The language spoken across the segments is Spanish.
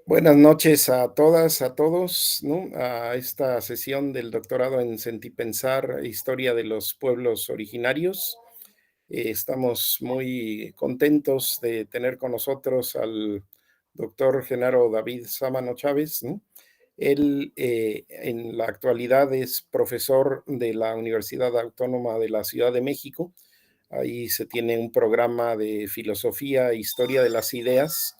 Buenas noches a todas, a todos, ¿no? A esta sesión del doctorado en Sentipensar, Historia de los Pueblos Originarios. Estamos muy contentos de tener con nosotros al doctor Genaro David Sámano Chávez, ¿no? Él en la actualidad es profesor de la Universidad Autónoma de la Ciudad de México. Ahí se tiene un programa de filosofía e historia de las ideas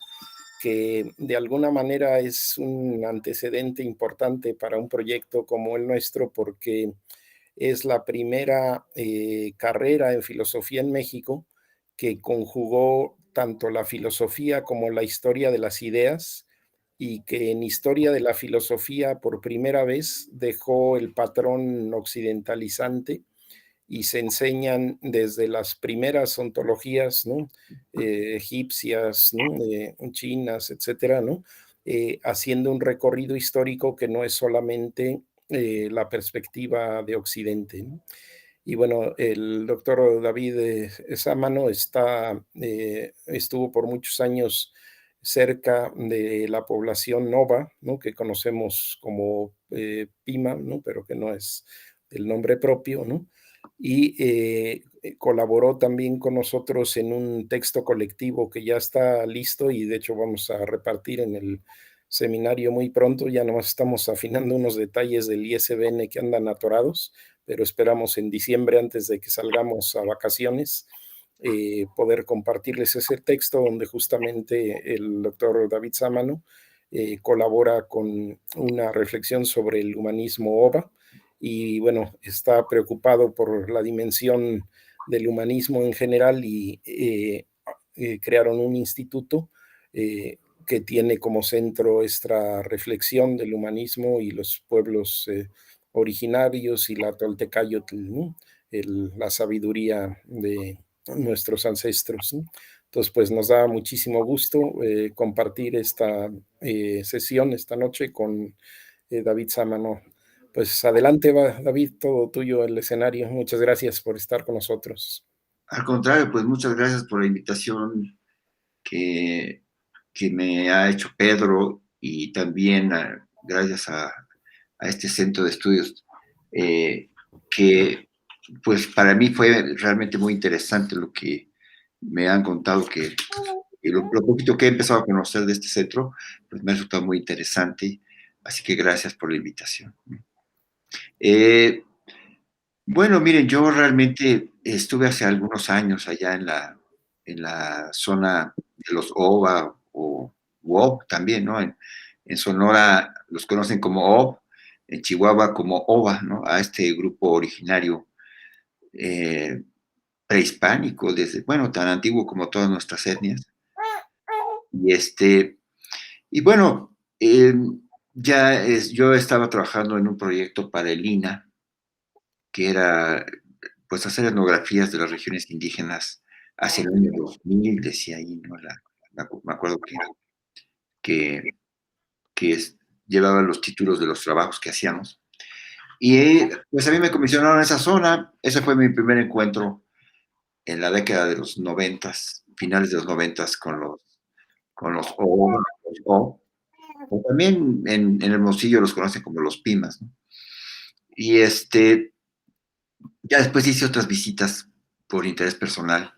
que de alguna manera es un antecedente importante para un proyecto como el nuestro, porque es la primera carrera en filosofía en México que conjugó tanto la filosofía como la historia de las ideas, y que en historia de la filosofía por primera vez dejó el patrón occidentalizante y se enseñan desde las primeras ontologías, ¿no? Egipcias, ¿no? Chinas, etcétera, ¿no? Haciendo un recorrido histórico que no es solamente la perspectiva de Occidente, ¿no? Y bueno, el doctor David Sámano estuvo por muchos años cerca de la población Nova, ¿no? Que conocemos como Pima, ¿no? Pero que no es el nombre propio, ¿no? Y colaboró también con nosotros en un texto colectivo que ya está listo y de hecho vamos a repartir en el seminario muy pronto. Ya nomás estamos afinando unos detalles del ISBN que andan atorados, pero esperamos en diciembre, antes de que salgamos a vacaciones, poder compartirles ese texto donde justamente el doctor David Sámano colabora con una reflexión sobre el humanismo OVA, y bueno, está preocupado por la dimensión del humanismo en general, y crearon un instituto que tiene como centro esta reflexión del humanismo y los pueblos originarios y la Toltecayotl, ¿no? La sabiduría de nuestros ancestros, ¿no? Entonces, pues nos da muchísimo gusto compartir esta sesión esta noche con David Sámano. Pues adelante va, David, todo tuyo el escenario. Muchas gracias por estar con nosotros. Al contrario, pues muchas gracias por la invitación que, que me ha hecho Pedro y también gracias a este centro de estudios eh, que pues para mí fue realmente muy interesante lo que me han contado, que lo poquito que he empezado a conocer de este centro, pues me ha resultado muy interesante, así que gracias por la invitación. Eh, Bueno, miren, yo realmente estuve hace algunos años allá en la zona de los OVA o WOB también, ¿no? En Sonora los conocen como OV, en Chihuahua como OVA, ¿no? A este grupo originario eh, prehispánico, desde, bueno, tan antiguo como todas nuestras etnias. Y y bueno, yo estaba trabajando en un proyecto para el INA, que era pues hacer etnografías de las regiones indígenas hacia el año 2000, decía ahí, ¿no? Me acuerdo que, llevaba los títulos de los trabajos que hacíamos. Y pues a mí me comisionaron esa zona, ese fue mi primer encuentro en la década de los noventas, finales de los noventas con los o también en Hermosillo los conocen como los Pimas, ¿no? Y ya después hice otras visitas por interés personal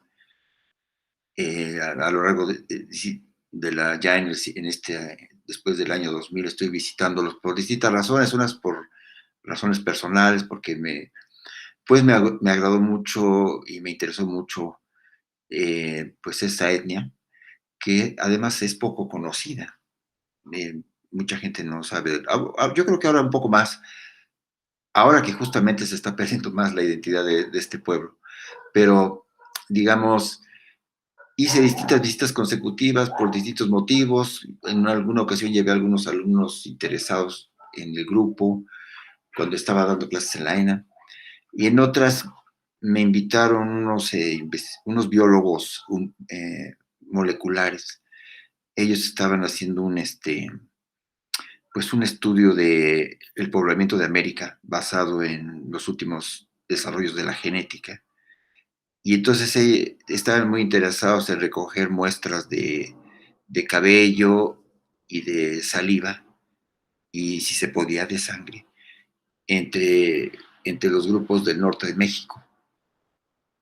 a lo largo de la, ya en después del año 2000 estoy visitándolos por distintas razones, unas por razones personales, porque pues me agradó mucho y me interesó mucho pues esa etnia, que además es poco conocida. Eh, Mucha gente no sabe. Yo creo que ahora un poco más, ahora que justamente se está perdiendo más la identidad de este pueblo, pero digamos, hice distintas visitas consecutivas por distintos motivos. En alguna ocasión llevé a algunos alumnos interesados en el grupo cuando estaba dando clases en la ENA. Y en otras me invitaron unos biólogos moleculares. Ellos estaban haciendo pues un estudio de el poblamiento de América basado en los últimos desarrollos de la genética. Y entonces estaban muy interesados en recoger muestras de cabello y de saliva, y si se podía, de sangre, entre los grupos del norte de México.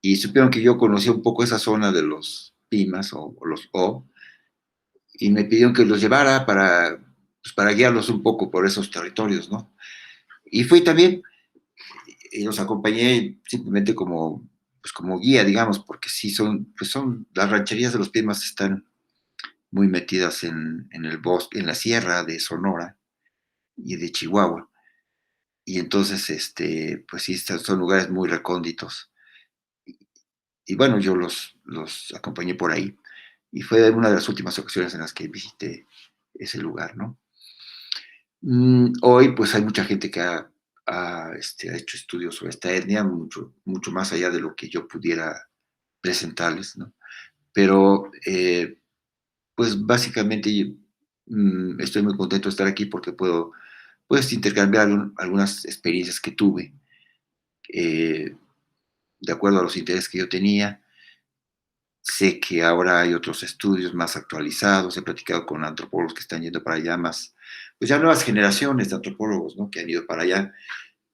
Y supieron que yo conocía un poco esa zona de los Pimas o los O, y me pidieron que los llevara pues para guiarlos un poco por esos territorios, ¿no? Y fui también, y los acompañé simplemente pues como guía, digamos, porque sí las rancherías de los Pimas están muy metidas en el bosque, en la sierra de Sonora y de Chihuahua. Y entonces, pues sí, son lugares muy recónditos. Y bueno, yo los acompañé por ahí. Y fue una de las últimas ocasiones en las que visité ese lugar, ¿no? Hoy, pues hay mucha gente que ha hecho estudios sobre esta etnia, mucho, mucho más allá de lo que yo pudiera presentarles, ¿no? Pero, pues básicamente estoy muy contento de estar aquí porque puedo, pues, intercambiar algunas experiencias que tuve, de acuerdo a los intereses que yo tenía. Sé que ahora hay otros estudios más actualizados, he platicado con antropólogos que están yendo para allá más, pues ya nuevas generaciones de antropólogos, ¿no? Que han ido para allá,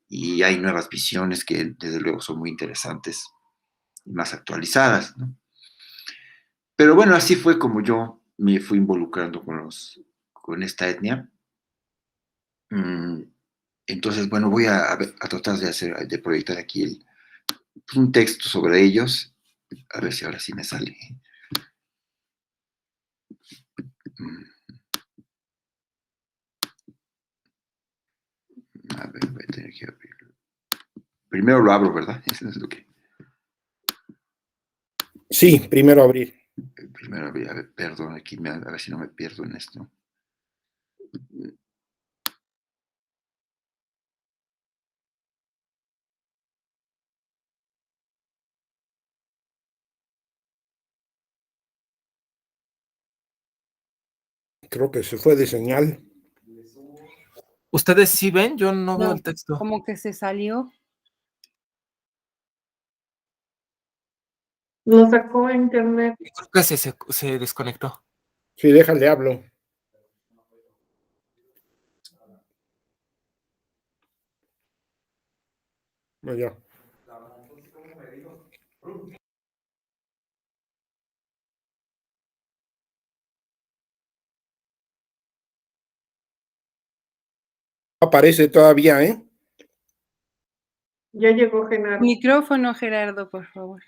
y hay nuevas visiones que desde luego son muy interesantes y más actualizadas, ¿no? Pero bueno, así fue como yo me fui involucrando con esta etnia. Mm, Entonces, bueno, voy a tratar de proyectar aquí pues, un texto sobre ellos, a ver si ahora sí me sale. Mm, A ver, voy a tener que abrirlo. Primero lo abro, ¿verdad? Eso es lo que... Sí, primero abrir. Primero, a ver, perdón, aquí a ver si no me pierdo en esto. Creo que se fue de señal. ¿Ustedes sí ven? Yo no veo el texto. Como que se salió. Lo sacó a internet. Creo que se desconectó. Sí, déjale, hablo. No, ya. Aparece todavía, ¿eh? Ya llegó Genaro. Micrófono, Gerardo, por favor.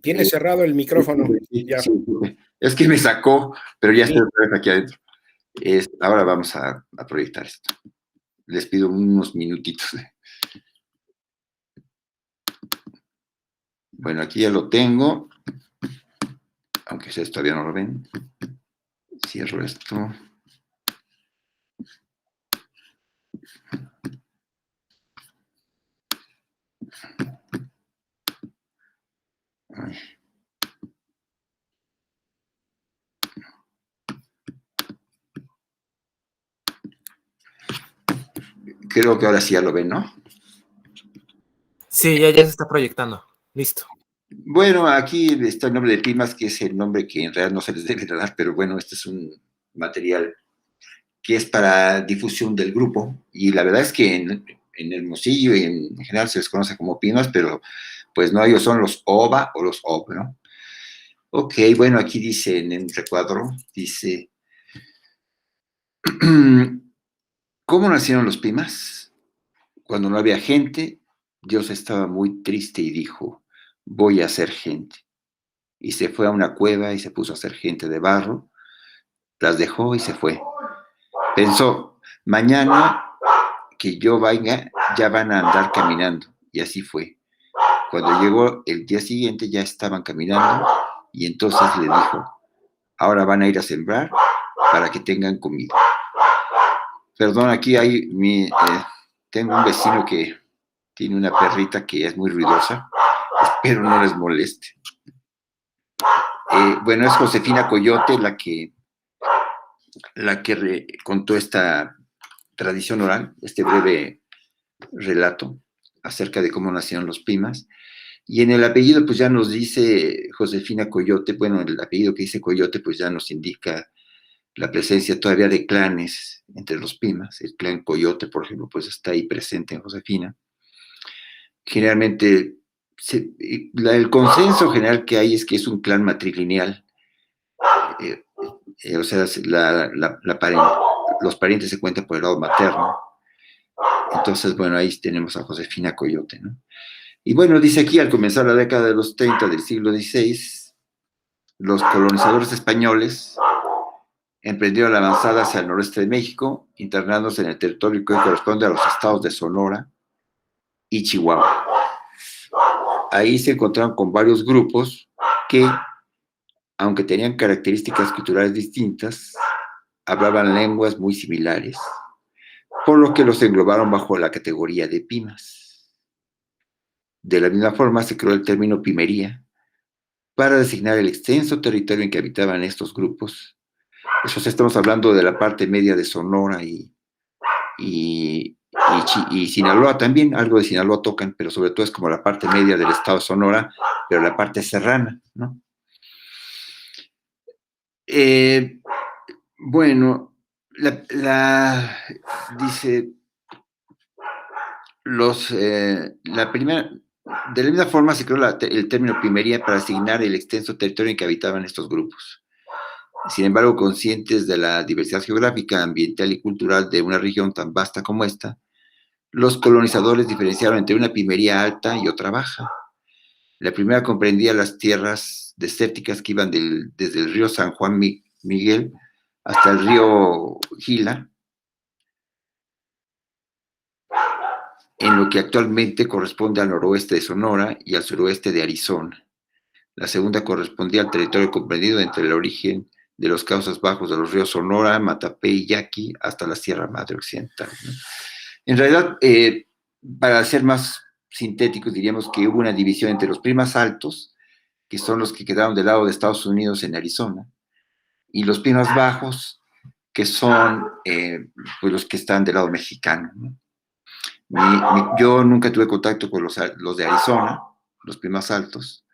Tiene cerrado el micrófono. Ya. Sí, es que me sacó, pero ya estoy otra vez aquí adentro. Ahora vamos a proyectar esto. Les pido unos minutitos. Bueno, aquí ya lo tengo, aunque ustedes todavía no lo ven. Cierro esto. Ay. Creo que ahora sí ya lo ven, ¿no? Sí, ya se está proyectando. Listo. Bueno, aquí está el nombre de Pimas, que es el nombre que en realidad no se les debe de dar, pero bueno, este es un material que es para difusión del grupo, y la verdad es que en Hermosillo y en general se les conoce como Pimas, pero pues no, ellos son los OVA o los OV, ¿no? Ok, bueno, aquí dice en el recuadro, dice, ¿cómo nacieron los Pimas? Cuando no había gente, Dios estaba muy triste y dijo, voy a hacer gente. Y se fue a una cueva y se puso a hacer gente de barro, las dejó y se fue. Pensó, mañana que yo vaya, ya van a andar caminando. Y así fue. Cuando llegó el día siguiente ya estaban caminando y entonces le dijo, ahora van a ir a sembrar para que tengan comida. Perdón, aquí tengo un vecino que tiene una perrita que es muy ruidosa. Espero no les moleste. Bueno, es Josefina Coyote la que contó esta tradición oral, este breve relato acerca de cómo nacieron los Pimas. Y en el apellido, pues ya nos dice Josefina Coyote, bueno, el apellido que dice Coyote, pues ya nos indica la presencia todavía de clanes entre los Pimas. El clan Coyote, por ejemplo, pues está ahí presente en Josefina. Generalmente, el consenso general que hay es que es un clan matrilineal. O sea, los parientes se cuentan por el lado materno. Entonces, bueno, ahí tenemos a Josefina Coyote, ¿no? Y bueno, dice aquí, al comenzar la década de los 30 del siglo XVI, los colonizadores españoles emprendieron la avanzada hacia el noreste de México, internándose en el territorio que hoy corresponde a los estados de Sonora y Chihuahua. Ahí se encontraron con varios grupos que, aunque tenían características culturales distintas, hablaban lenguas muy similares, por lo que los englobaron bajo la categoría de Pimas. De la misma forma se creó el término pimería para designar el extenso territorio en que habitaban estos grupos. Eso estamos hablando de la parte media de Sonora y Sinaloa también, algo de Sinaloa tocan, pero sobre todo es como la parte media del estado de Sonora, pero la parte serrana, ¿no? Bueno, dice, de la misma forma se creó el término pimería para asignar el extenso territorio en que habitaban estos grupos. Sin embargo, conscientes de la diversidad geográfica, ambiental y cultural de una región tan vasta como esta, los colonizadores diferenciaron entre una pimería alta y otra baja. La primera comprendía las tierras desérticas que iban desde el río San Juan Miguel hasta el río Gila, en lo que actualmente corresponde al noroeste de Sonora y al suroeste de Arizona. La segunda correspondía al territorio comprendido entre el origen de los cauces bajos de los ríos Sonora, Matapé y Yaqui hasta la Sierra Madre Occidental, ¿no? En realidad, para ser más sintéticos, diríamos que hubo una división entre los Pimas altos, que son los que quedaron del lado de Estados Unidos en Arizona, y los Pimas bajos, que son pues los que están del lado mexicano, ¿no? Yo nunca tuve contacto con los de Arizona, los Pimas altos.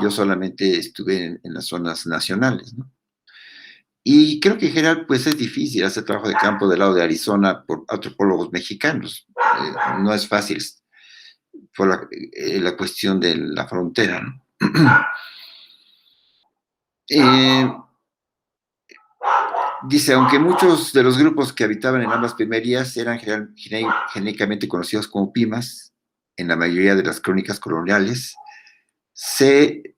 Yo solamente estuve en las zonas nacionales, ¿no? Y creo que en general, pues es difícil hacer trabajo de campo del lado de Arizona por antropólogos mexicanos. No es fácil por la cuestión de la frontera, ¿no? Dice, aunque muchos de los grupos que habitaban en ambas pimerías eran genéricamente conocidos como Pimas, en la mayoría de las crónicas coloniales, se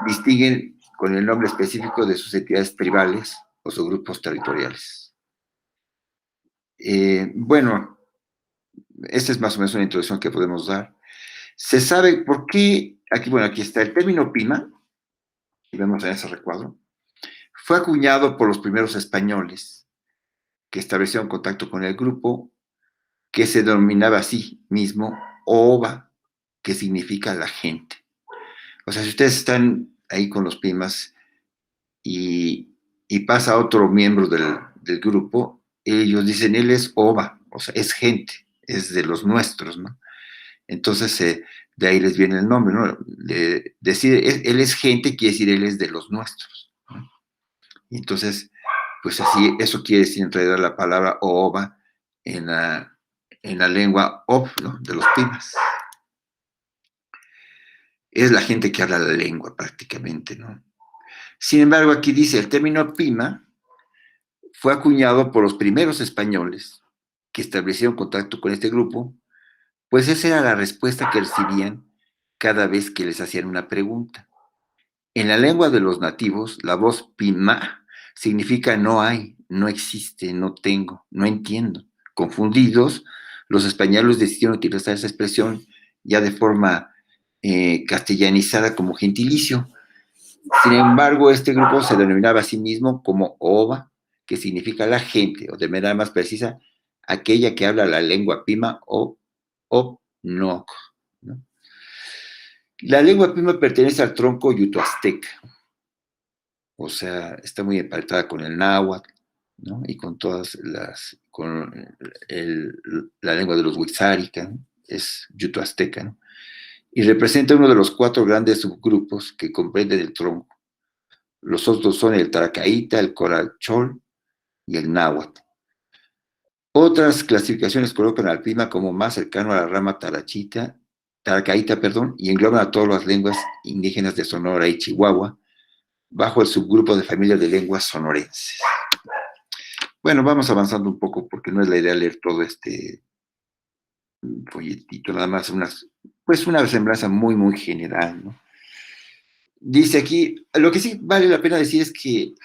distinguen con el nombre específico de sus entidades tribales o sus grupos territoriales. Bueno, esta es más o menos una introducción que podemos dar. Se sabe por qué, aquí está el término Pima, y vemos en ese recuadro, fue acuñado por los primeros españoles que establecieron contacto con el grupo, que se denominaba a sí mismo Oba, que significa la gente. O sea, si ustedes están ahí con los Pimas y pasa otro miembro del grupo, ellos dicen, él es Oba, o sea, es gente, es de los nuestros, ¿no? Entonces, de ahí les viene el nombre, ¿no? Decir, él es gente, quiere decir, él es de los nuestros, ¿no? Y entonces, pues así, eso quiere decir en realidad la palabra Oba en la lengua Ob, ¿no? De los Pimas. Es la gente que habla la lengua prácticamente, ¿no? Sin embargo, aquí dice, el término Pima fue acuñado por los primeros españoles que establecieron contacto con este grupo, pues esa era la respuesta que recibían cada vez que les hacían una pregunta. En la lengua de los nativos, la voz Pima significa no hay, no existe, no tengo, no entiendo. Confundidos, los españoles decidieron utilizar esa expresión ya de forma castellanizada como gentilicio. Sin embargo, este grupo se denominaba a sí mismo como Oba, que significa la gente, o de manera más precisa, aquella que habla la lengua Pima o Noc, ¿no? La lengua Pima pertenece al tronco yuto-azteca, o sea, está muy emparentada con el náhuatl, ¿no? Y con la lengua de los Wixárika, ¿no? Es yuto-azteca, ¿no? y representa uno de los 4 grandes subgrupos que comprenden el tronco. Los otros son el Taracaíta, el Corachol y el Náhuatl. Otras clasificaciones colocan al Pima como más cercano a la rama Taracaíta, y engloban a todas las lenguas indígenas de Sonora y Chihuahua, bajo el subgrupo de familias de lenguas sonorenses. Bueno, vamos avanzando un poco porque no es la idea leer todo este folletito, nada más una semblanza muy, muy general, ¿no? Dice aquí, lo que sí vale la pena decir es que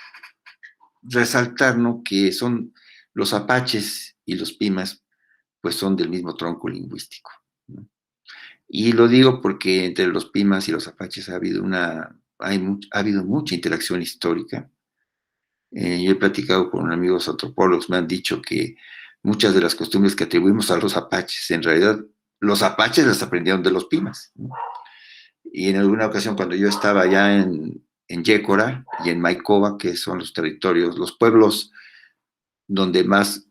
resaltar, ¿no?, que son los apaches y los pimas, pues son del mismo tronco lingüístico, ¿no? Y lo digo porque entre los pimas y los apaches ha habido mucha interacción histórica. Yo he platicado con amigos antropólogos, me han dicho que muchas de las costumbres que atribuimos a los apaches, en realidad los apaches las aprendieron de los pimas, ¿no? Y en alguna ocasión cuando yo estaba allá en Yécora y en Maicova, que son los territorios, los pueblos donde más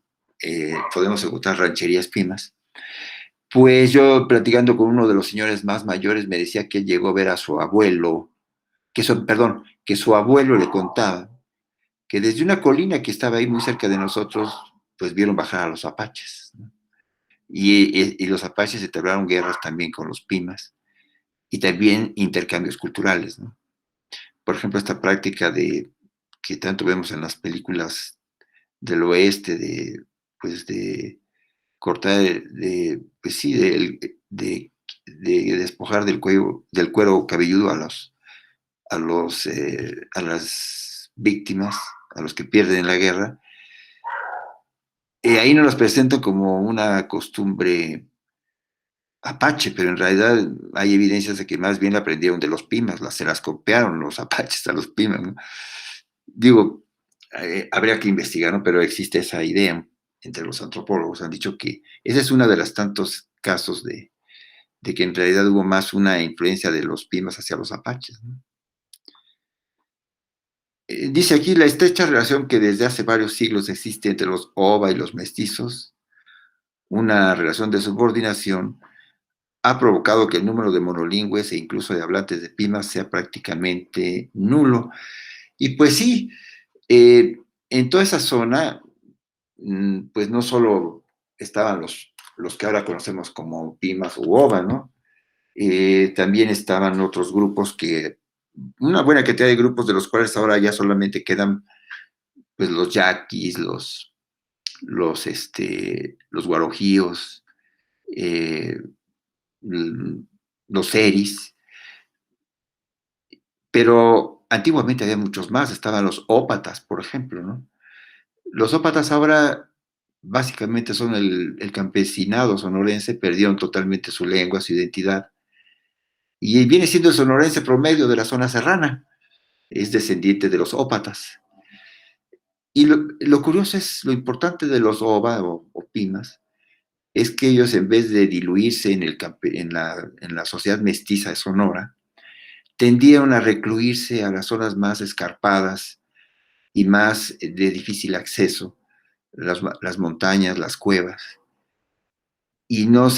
podemos encontrar rancherías pimas, pues yo platicando con uno de los señores más mayores me decía que él llegó a ver a su abuelo, que su abuelo le contaba que desde una colina que estaba ahí muy cerca de nosotros, pues vieron bajar a los apaches, ¿no? Y los apaches entablaron guerras también con los pimas y también intercambios culturales, ¿no? Por ejemplo, esta práctica que tanto vemos en las películas del oeste, pues de cortar, pues sí, de despojar del cuero cabelludo a las víctimas, a los que pierden en la guerra. Ahí nos las presentan como una costumbre apache, pero en realidad hay evidencias de que más bien la aprendieron de los pimas, se las copiaron los apaches a los pimas, ¿no? Digo, habría que investigar, ¿no? Pero existe esa idea entre los antropólogos. Han dicho que ese es uno de los tantos casos de que en realidad hubo más una influencia de los pimas hacia los apaches, ¿no? Dice aquí la estrecha relación que desde hace varios siglos existe entre los Oba y los mestizos, una relación de subordinación, ha provocado que el número de monolingües e incluso de hablantes de pimas sea prácticamente nulo. Y pues sí, en toda esa zona, pues no solo estaban los que ahora conocemos como pimas u Oba, ¿no? También estaban otros grupos una buena cantidad de grupos de los cuales ahora ya solamente quedan pues los yaquis, los guarojíos, los seris, pero antiguamente había muchos más, estaban los ópatas, por ejemplo, ¿no? Los ópatas ahora básicamente son el campesinado sonorense, perdieron totalmente su lengua, su identidad, y viene siendo el sonorense promedio de la zona serrana, es descendiente de los ópatas. Y lo curioso es, lo importante de los oba o pimas, es que ellos en vez de diluirse en la sociedad mestiza de Sonora, tendieron a recluirse a las zonas más escarpadas y más de difícil acceso, las montañas, las cuevas, y no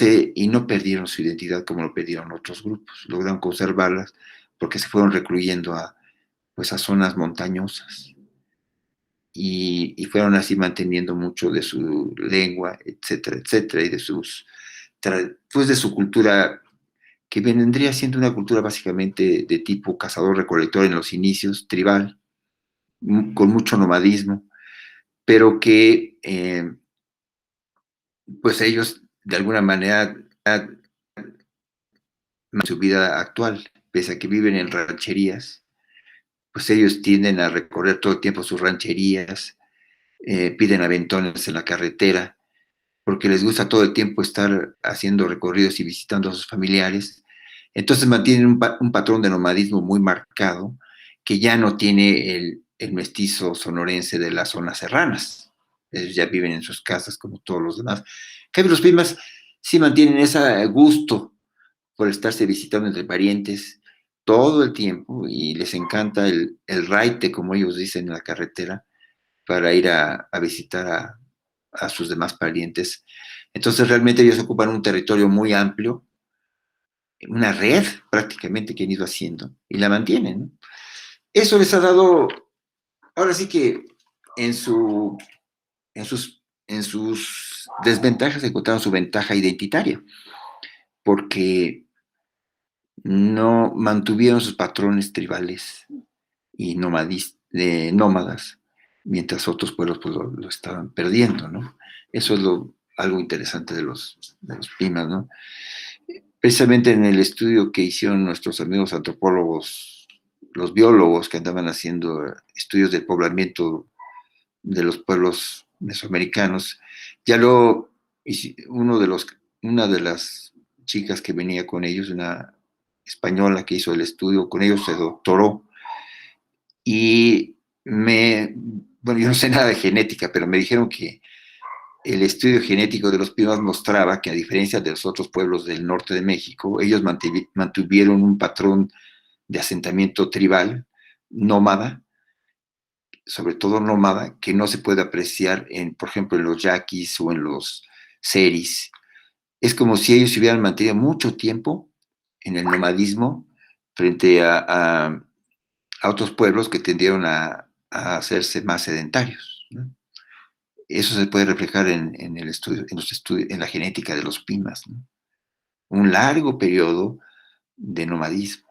perdieron su identidad como lo perdieron otros grupos, lograron conservarlas porque se fueron recluyendo pues a zonas montañosas y fueron así manteniendo mucho de su lengua, etcétera, etcétera, y pues de su cultura, que vendría siendo una cultura básicamente de tipo cazador-recolector en los inicios, tribal, con mucho nomadismo, pero que pues ellos de alguna manera su vida actual, pese a que viven en rancherías, pues ellos tienden a recorrer todo el tiempo sus rancherías, piden aventones en la carretera, porque les gusta todo el tiempo estar haciendo recorridos y visitando a sus familiares. Entonces mantienen un patrón de nomadismo muy marcado, que ya no tiene el mestizo sonorense de las zonas serranas. Ellos ya viven en sus casas como todos los demás. Que los pimas sí mantienen ese gusto por estarse visitando entre parientes todo el tiempo y les encanta el raite, como ellos dicen, en la carretera para ir a visitar a sus demás parientes. Entonces realmente ellos ocupan un territorio muy amplio una red prácticamente que han ido haciendo y la mantienen, ¿no? Eso les ha dado, ahora sí que en, su, en sus desventajas encontraron su ventaja identitaria, porque no mantuvieron sus patrones tribales y nómadas, mientras otros pueblos pues, lo estaban perdiendo, ¿no? Eso es algo interesante de los Pimas, ¿no? Precisamente en el estudio que hicieron nuestros amigos antropólogos, los biólogos que andaban haciendo estudios del poblamiento de los pueblos mesoamericanos, ya una de las chicas que venía con ellos, una española que hizo el estudio, con ellos se doctoró y bueno, yo no sé nada de genética, pero me dijeron que el estudio genético de los Pimas mostraba que a diferencia de los otros pueblos del norte de México, ellos mantuvieron un patrón de asentamiento tribal, nómada, sobre todo nómada, que no se puede apreciar, por ejemplo, en los yaquis o en los seris. Es como si ellos se hubieran mantenido mucho tiempo en el nomadismo frente a otros pueblos que tendieron a hacerse más sedentarios, ¿no? Eso se puede reflejar en el estudio, en la genética de los Pimas, ¿no? Un largo periodo de nomadismo.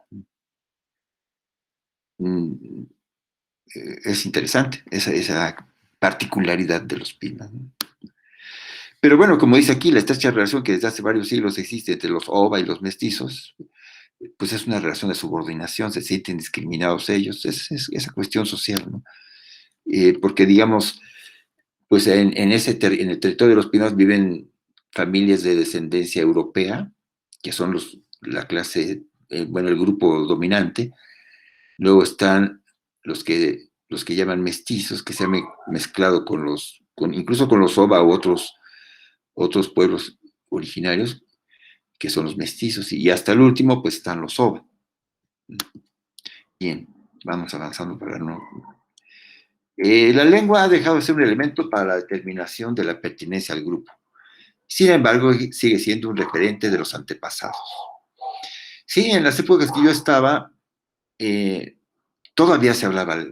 Es interesante esa particularidad de los Pimas, ¿no? Pero bueno, como dice aquí, la estrecha relación que desde hace varios siglos existe entre los Ova y los mestizos, pues es una relación de subordinación, se sienten discriminados ellos, es esa cuestión social, ¿no? Porque digamos, pues en el territorio de los Pinos viven familias de descendencia europea, que son la clase, bueno, el grupo dominante. Luego están los que llaman mestizos, que se han mezclado incluso con los Ova u otros pueblos originarios, que son los mestizos, y hasta el último, pues están los Ova. Bien, vamos avanzando para no... la lengua ha dejado de ser un elemento para la determinación de la pertenencia al grupo. Sin embargo, sigue siendo un referente de los antepasados. Sí, en las épocas que yo estaba, todavía se hablaba,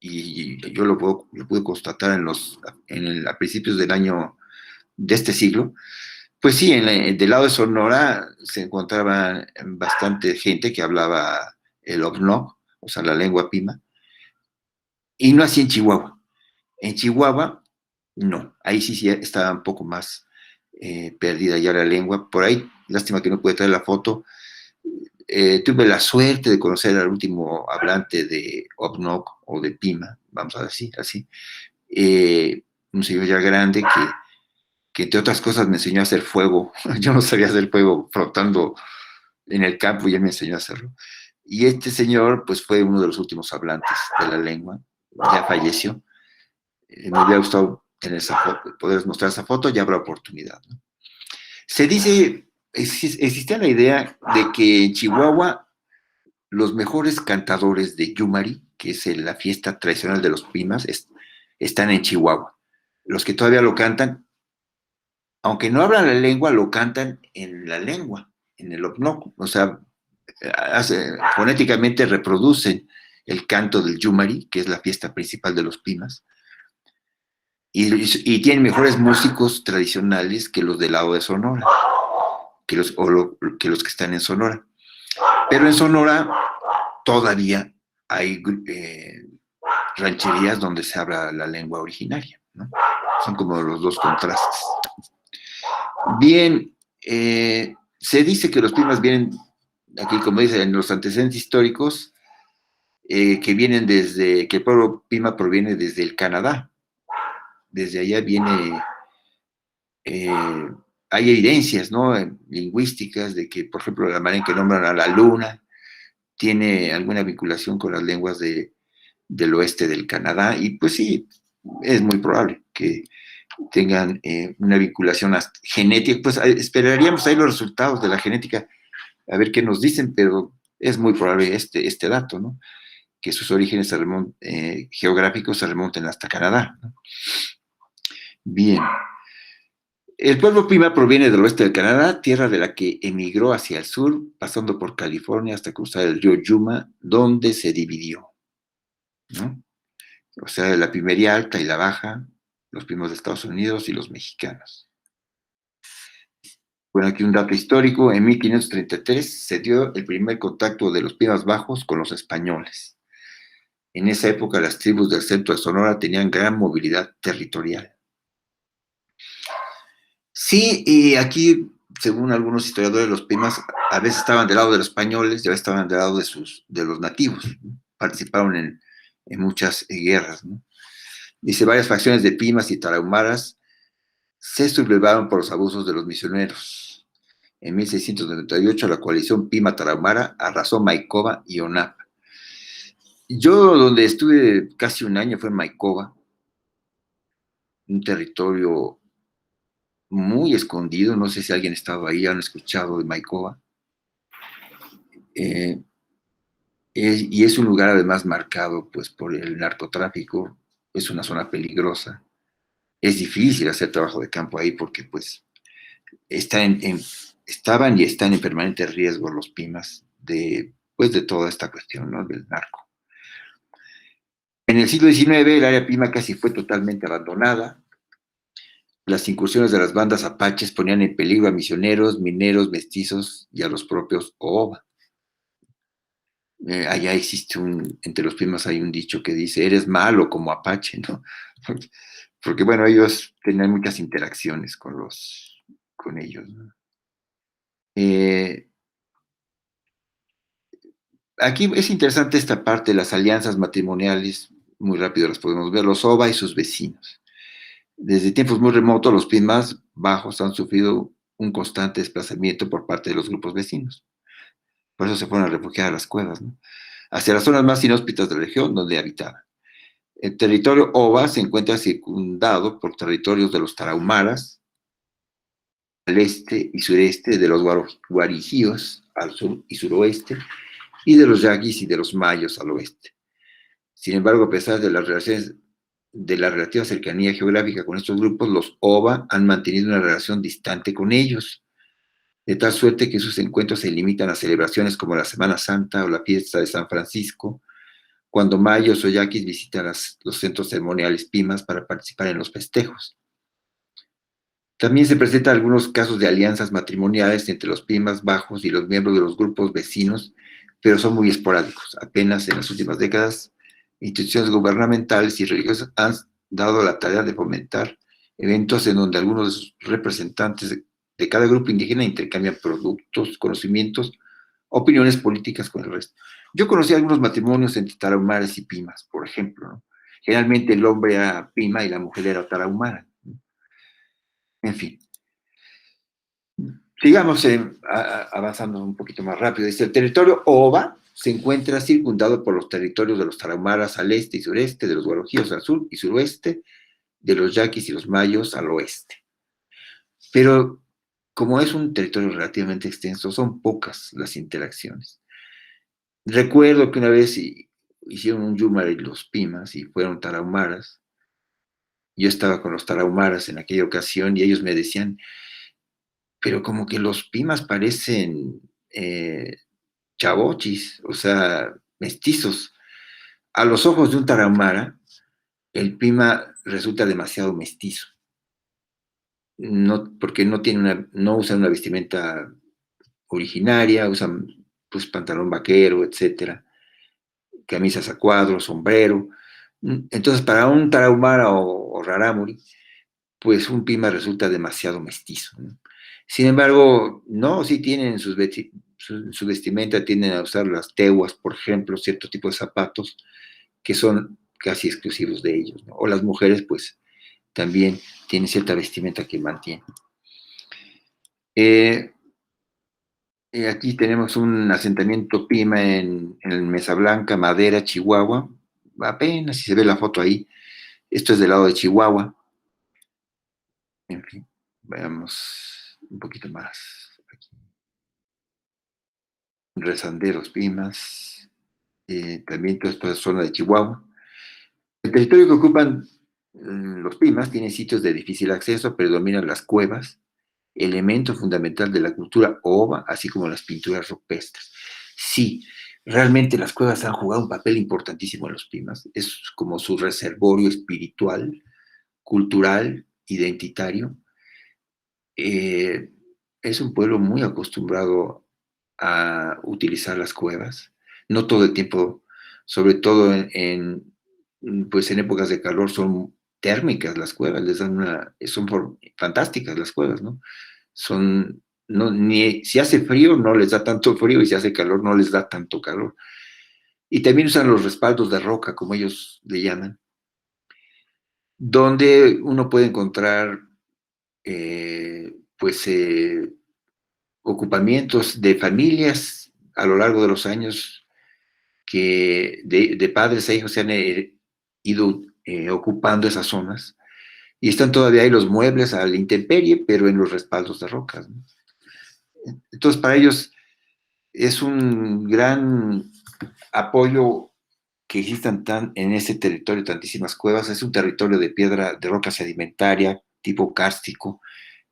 y yo lo pude constatar a principios de este siglo. Pues sí, del lado de Sonora se encontraba bastante gente que hablaba el Obnoc, o sea, la lengua Pima, y no así en Chihuahua. En Chihuahua, no, ahí sí estaba un poco más perdida ya la lengua. Por ahí, lástima que no pude traer la foto. Tuve la suerte de conocer al último hablante de Obnoc o de Pima, vamos a decir así, un señor ya grande que entre otras cosas me enseñó a hacer fuego. Yo no sabía hacer fuego flotando en el campo y él me enseñó a hacerlo. Y este señor, pues fue uno de los últimos hablantes de la lengua, ya falleció. Me hubiera gustado tener poder mostrar esa foto, ya habrá oportunidad, ¿no? Se dice, existe la idea de que en Chihuahua los mejores cantadores de Yumari, que es la fiesta tradicional de los Pimas, están en Chihuahua. Los que todavía lo cantan, aunque no hablan la lengua, lo cantan en la lengua, en el Obnoc. O sea, fonéticamente reproducen el canto del Yumari, que es la fiesta principal de los Pimas, y tienen mejores músicos tradicionales que los del lado de Sonora, que los que están en Sonora. Pero en Sonora todavía hay rancherías donde se habla la lengua originaria, ¿no? Son como los dos contrastes. Bien, se dice que los Pimas vienen, aquí como dice, en los antecedentes históricos, que el pueblo Pima proviene desde el Canadá. Desde allá viene, hay evidencias, ¿no?, lingüísticas de que, por ejemplo, la manera en que nombran a la luna tiene alguna vinculación con las lenguas del oeste del Canadá, y pues sí, es muy probable que tengan una vinculación genética. Pues esperaríamos ahí los resultados de la genética, a ver qué nos dicen, pero es muy probable este dato, ¿no?, que sus orígenes geográficos se remonten hasta Canadá, ¿no? Bien. El pueblo Pima proviene del oeste del Canadá, tierra de la que emigró hacia el sur, pasando por California hasta cruzar el río Yuma, donde se dividió, ¿no? O sea, la Pimería Alta y la Baja, los primos de Estados Unidos y los mexicanos. Bueno, aquí un dato histórico. En 1533 se dio el primer contacto de los Pimas Bajos con los españoles. En esa época las tribus del centro de Sonora tenían gran movilidad territorial. Sí, y aquí, según algunos historiadores, los Pimas a veces estaban del lado de los españoles y a veces estaban del lado de los nativos, ¿no? Participaron en muchas guerras, ¿no? Dice, varias facciones de Pimas y Tarahumaras se sublevaron por los abusos de los misioneros. En 1698 la coalición Pima-Tarahumara arrasó Maicova y Onapa. Yo donde estuve casi un año fue en Maicova, un territorio muy escondido, no sé si alguien estaba ahí, han escuchado de Maicova. Y es un lugar además marcado pues, por el narcotráfico, es una zona peligrosa. Es difícil hacer trabajo de campo ahí porque pues estaban y están en permanente riesgo los Pimas pues, de toda esta cuestión, ¿no? Del narco. En el siglo XIX el área Pima casi fue totalmente abandonada. Las incursiones de las bandas apaches ponían en peligro a misioneros, mineros, mestizos y a los propios Ooba. Allá existe entre los Pimas hay un dicho que dice, eres malo como apache, ¿no? Porque bueno, ellos tenían muchas interacciones con ellos, ¿no? Aquí es interesante esta parte de las alianzas matrimoniales, muy rápido las podemos ver, los Oba y sus vecinos. Desde tiempos muy remotos, los Pimas bajos han sufrido un constante desplazamiento por parte de los grupos vecinos. Por eso se fueron a refugiar a las cuevas, ¿no? Hacia las zonas más inhóspitas de la región donde habitaban. El territorio Oba se encuentra circundado por territorios de los Tarahumaras al este y sureste, de los Guarijíos al sur y suroeste, y de los Yaquis y de los Mayos al oeste. Sin embargo, a pesar de la relativa cercanía geográfica con estos grupos, los Oba han mantenido una relación distante con ellos, de tal suerte que sus encuentros se limitan a celebraciones como la Semana Santa o la fiesta de San Francisco, cuando mayos o yaquis visitan los centros ceremoniales Pimas para participar en los festejos. También se presentan algunos casos de alianzas matrimoniales entre los Pimas bajos y los miembros de los grupos vecinos, pero son muy esporádicos. Apenas en las últimas décadas, instituciones gubernamentales y religiosas han dado la tarea de fomentar eventos en donde algunos de sus representantes de cada grupo indígena intercambian productos, conocimientos, opiniones políticas con el resto. Yo conocí algunos matrimonios entre tarahumaras y Pimas, por ejemplo, ¿no? Generalmente el hombre era Pima y la mujer era tarahumara, ¿no? En fin. Sigamos avanzando un poquito más rápido. Dice, el territorio Oba se encuentra circundado por los territorios de los tarahumaras al este y sureste, de los guarojíos al sur y suroeste, de los yaquis y los mayos al oeste. Pero como es un territorio relativamente extenso, son pocas las interacciones. Recuerdo que una vez hicieron un Yumare los Pimas y fueron tarahumaras. Yo estaba con los tarahumaras en aquella ocasión y ellos me decían, pero como que los Pimas parecen chavochis, o sea, mestizos. A los ojos de un tarahumara, el Pima resulta demasiado mestizo. No, porque no usan una vestimenta originaria, usan pues pantalón vaquero, etcétera, camisas a cuadros, sombrero. Entonces, para un tarahumara o rarámuri, pues un Pima resulta demasiado mestizo, ¿no? Sin embargo, no, sí tienen su vestimenta, tienden a usar las tehuas, por ejemplo, cierto tipo de zapatos que son casi exclusivos de ellos, ¿no? O las mujeres, pues, también tienen cierta vestimenta que mantienen. Aquí tenemos un asentamiento Pima en Mesa Blanca, Madera, Chihuahua. Apenas si se ve la foto ahí. Esto es del lado de Chihuahua. En fin, veamos un poquito más. Aquí. Rezanderos, Pimas. También toda esta zona de Chihuahua. El territorio que ocupan Los Pimas tienen sitios de difícil acceso, predominan las cuevas, elemento fundamental de la cultura ova, así como las pinturas rupestres. Sí, realmente las cuevas han jugado un papel importantísimo en los Pimas. Es como su reservorio espiritual, cultural, identitario. Es un pueblo muy acostumbrado a utilizar las cuevas. No todo el tiempo, sobre todo pues en épocas de calor, son térmicas las cuevas, les dan fantásticas las cuevas, ¿no? Si hace frío no les da tanto frío y si hace calor no les da tanto calor. Y también usan los respaldos de roca, como ellos le llaman, donde uno puede encontrar pues ocupamientos de familias a lo largo de los años que de padres a hijos se han ido ocupando esas zonas y están todavía ahí los muebles a la intemperie, pero en los respaldos de rocas, ¿no? Entonces, para ellos es un gran apoyo que existan en ese territorio tantísimas cuevas. Es un territorio de piedra, de roca sedimentaria, tipo kárstico,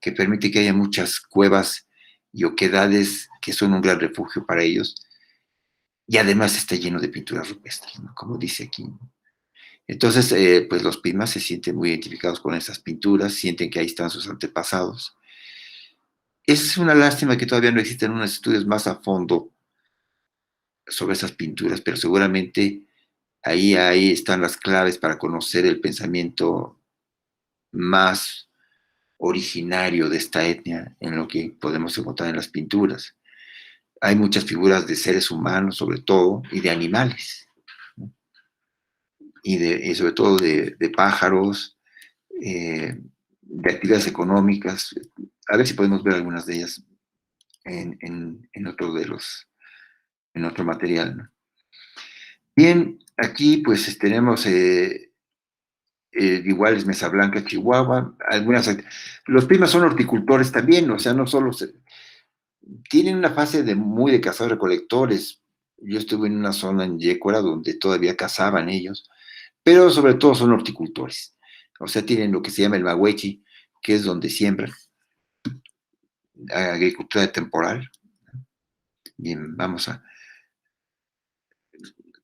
que permite que haya muchas cuevas y oquedades que son un gran refugio para ellos. Y además está lleno de pinturas rupestres, ¿no? Como dice aquí, ¿no? Entonces, pues los Pimas se sienten muy identificados con esas pinturas, sienten que ahí están sus antepasados. Es una lástima que todavía no existen unos estudios más a fondo sobre esas pinturas, pero seguramente ahí están las claves para conocer el pensamiento más originario de esta etnia en lo que podemos encontrar en las pinturas. Hay muchas figuras de seres humanos, sobre todo, y de animales, ¿no? Y sobre todo de pájaros, de actividades económicas. A ver si podemos ver algunas de ellas en otro material, ¿no? Bien, aquí pues tenemos iguales Mesa Blanca, Chihuahua, los Pimas son horticultores también, o sea, no solo tienen una fase muy de cazadores-recolectores. Yo estuve en una zona en Yécora donde todavía cazaban ellos, pero sobre todo son horticultores. O sea, tienen lo que se llama el mahuechi, que es donde siembran, agricultura temporal. Bien,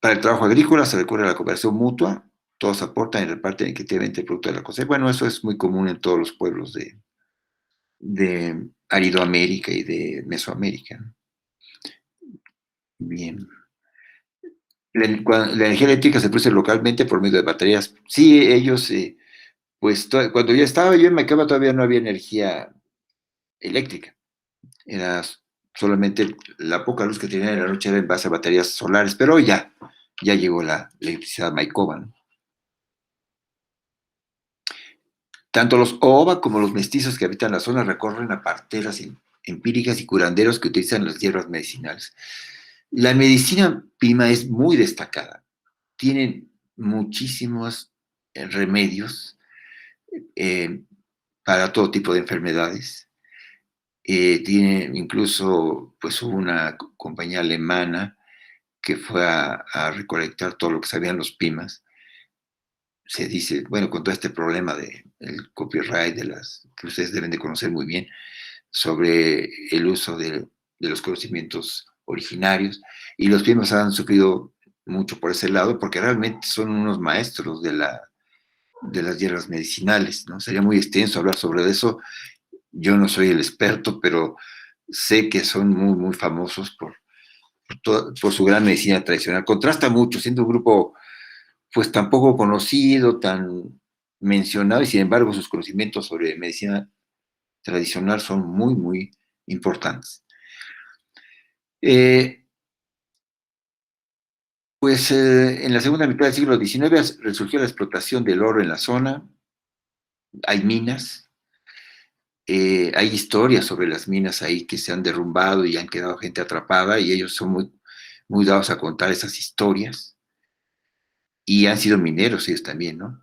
para el trabajo agrícola se recurre a la cooperación mutua, todos aportan y reparten equitativamente el producto de la cosecha. Bueno, eso es muy común en todos los pueblos de Aridoamérica y de Mesoamérica, ¿no? Bien. La energía eléctrica se produce localmente por medio de baterías. Sí, ellos, pues cuando yo estaba yo en Maicaba todavía no había energía eléctrica. Era solamente la poca luz que tenía en la noche era en base a baterías solares, pero hoy ya llegó la electricidad a Maicaba, ¿no? Tanto los Oba como los mestizos que habitan la zona recorren a parteras empíricas y curanderos que utilizan las hierbas medicinales. La medicina Pima es muy destacada. Tienen muchísimos remedios eh, para todo tipo de enfermedades. Tiene incluso, pues hubo una compañía alemana que fue a recolectar todo lo que sabían los Pimas. Se dice, bueno, con todo este problema del copyright, que ustedes deben de conocer muy bien, sobre el uso de los conocimientos originarios, y los Pimas han sufrido mucho por ese lado, porque realmente son unos maestros de las hierbas medicinales, ¿no? Sería muy extenso hablar sobre eso. Yo no soy el experto, pero sé que son muy, muy famosos por su gran medicina tradicional. Contrasta mucho, siendo un grupo pues tan poco conocido, tan mencionado, y sin embargo sus conocimientos sobre medicina tradicional son muy, muy importantes. Pues en la segunda mitad del siglo XIX resurgió la explotación del oro en la zona, hay minas, hay historias sobre las minas ahí que se han derrumbado y han quedado gente atrapada, y ellos son muy, muy dados a contar esas historias, y han sido mineros ellos también, ¿no?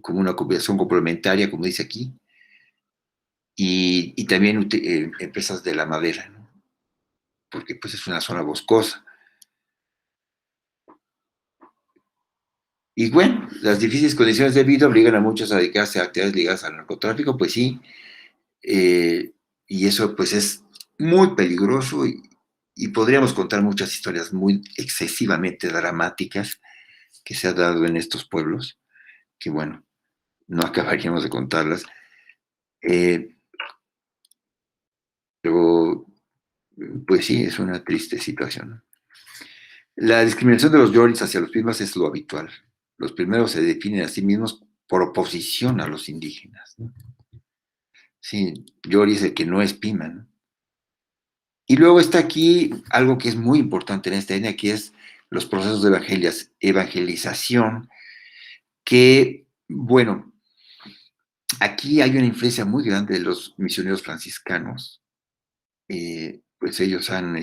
Como una cooperación complementaria, como dice aquí, y también empresas de la madera, ¿no? Porque pues es una zona boscosa. Y bueno, las difíciles condiciones de vida obligan a muchos a dedicarse a actividades ligadas al narcotráfico, pues sí, y eso pues es muy peligroso y podríamos contar muchas historias muy excesivamente dramáticas que se han dado en estos pueblos, que bueno, no acabaríamos de contarlas, eh, pero pues sí, es una triste situación. La discriminación de los yoris hacia los pimas es lo habitual. Los primeros se definen a sí mismos por oposición a los indígenas, ¿no? Sí, yori es el que no es pima, ¿no? Y luego está aquí algo que es muy importante en esta etnia, que es los procesos de evangelización, que, bueno, aquí hay una influencia muy grande de los misioneros franciscanos. Pues ellos han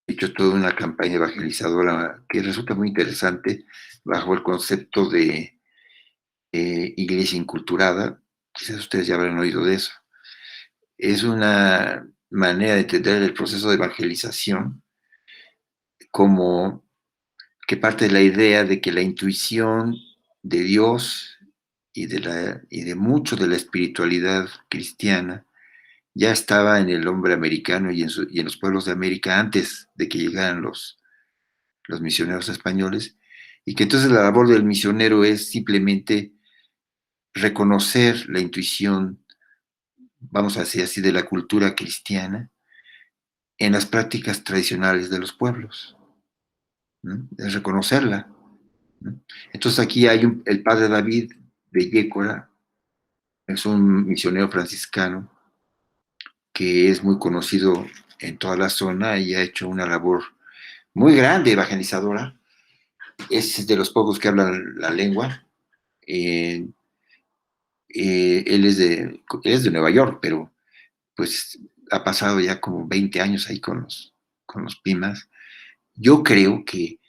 hecho toda una campaña evangelizadora que resulta muy interesante bajo el concepto de iglesia inculturada. Quizás ustedes ya habrán oído de eso. Es una manera de entender el proceso de evangelización como que parte de la idea de que la intuición de Dios y de mucho de la espiritualidad cristiana ya estaba en el hombre americano y en los pueblos de América antes de que llegaran los misioneros españoles, y que entonces la labor del misionero es simplemente reconocer la intuición, vamos a decir así, de la cultura cristiana en las prácticas tradicionales de los pueblos, ¿no? Es reconocerla, ¿no? Entonces aquí hay el padre David de Yécora, es un misionero franciscano que es muy conocido en toda la zona y ha hecho una labor muy grande evangelizadora. Es de los pocos que hablan la lengua. Eh, él es de Nueva York, pero pues ha pasado ya como 20 años ahí con los Pimas. Yo creo que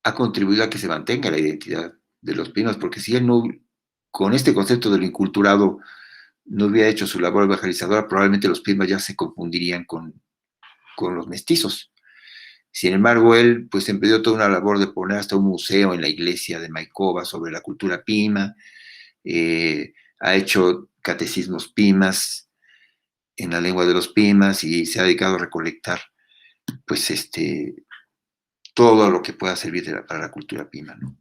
ha contribuido a que se mantenga la identidad de los Pimas, porque si él no, con este concepto del inculturado, no hubiera hecho su labor evangelizadora, probablemente los Pimas ya se confundirían con los mestizos. Sin embargo, él pues emprendió toda una labor de poner hasta un museo en la iglesia de Maikova sobre la cultura Pima, ha hecho catecismos Pimas en la lengua de los Pimas y se ha dedicado a recolectar pues todo lo que pueda servir para la cultura Pima, ¿no?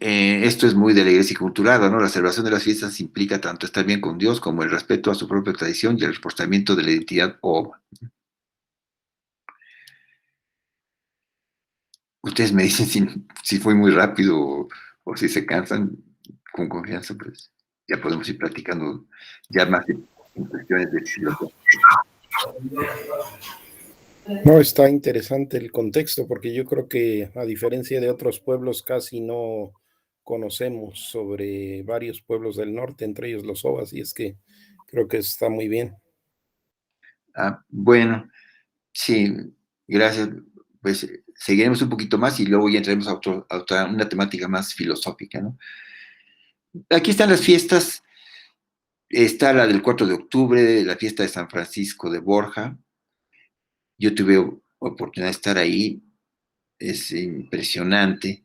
Esto es muy de la iglesia culturada, ¿no? La celebración de las fiestas implica tanto estar bien con Dios como el respeto a su propia tradición y el reforzamiento de la identidad Ova. Ustedes me dicen si fue muy rápido o si se cansan con confianza, pues ya podemos ir platicando ya más en cuestiones de filosofía. No, está interesante el contexto porque yo creo que a diferencia de otros pueblos casi no conocemos sobre varios pueblos del norte, entre ellos los Ovas, y es que creo que está muy bien. Bueno, sí, gracias. Pues seguiremos un poquito más y luego ya entraremos a una temática más filosófica, ¿no? Aquí están las fiestas. Está la del 4 de octubre, la fiesta de San Francisco de Borja. Yo tuve oportunidad de estar ahí, es impresionante.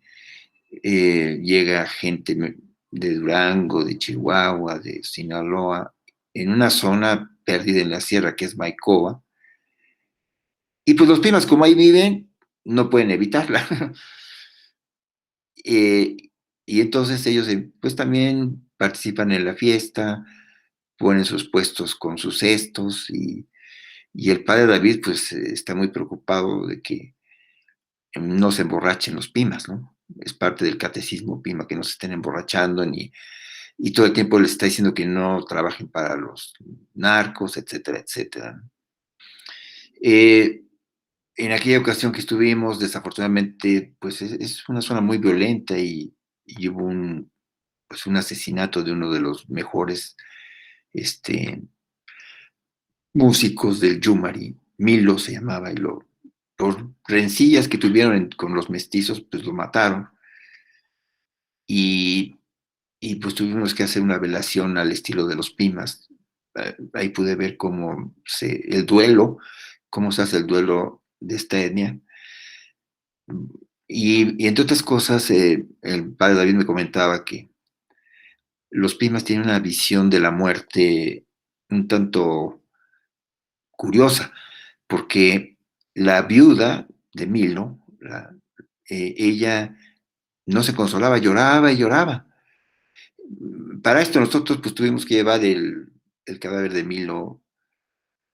Llega gente de Durango, de Chihuahua, de Sinaloa, en una zona perdida en la sierra que es Maikova. Y pues los Pimas, como ahí viven, no pueden evitarla. Eh, y entonces ellos pues también participan en la fiesta, ponen sus puestos con sus cestos y el padre David pues está muy preocupado de que no se emborrachen los Pimas, ¿no? Es parte del catecismo Pima, que no se estén emborrachando y todo el tiempo les está diciendo que no trabajen para los narcos, etcétera, etcétera. En aquella ocasión que estuvimos, desafortunadamente, pues es una zona muy violenta y hubo pues un asesinato de uno de los mejores músicos del Yumari, Milo se llamaba, y por rencillas que tuvieron con los mestizos, pues lo mataron. Y, y pues tuvimos que hacer una velación al estilo de los Pimas. Ahí pude ver el duelo, cómo se hace el duelo de esta etnia. Y entre otras cosas, el padre David me comentaba que los Pimas tienen una visión de la muerte un tanto curiosa, porque la viuda de Milo, ella no se consolaba, lloraba y lloraba. Para esto nosotros pues tuvimos que llevar el cadáver de Milo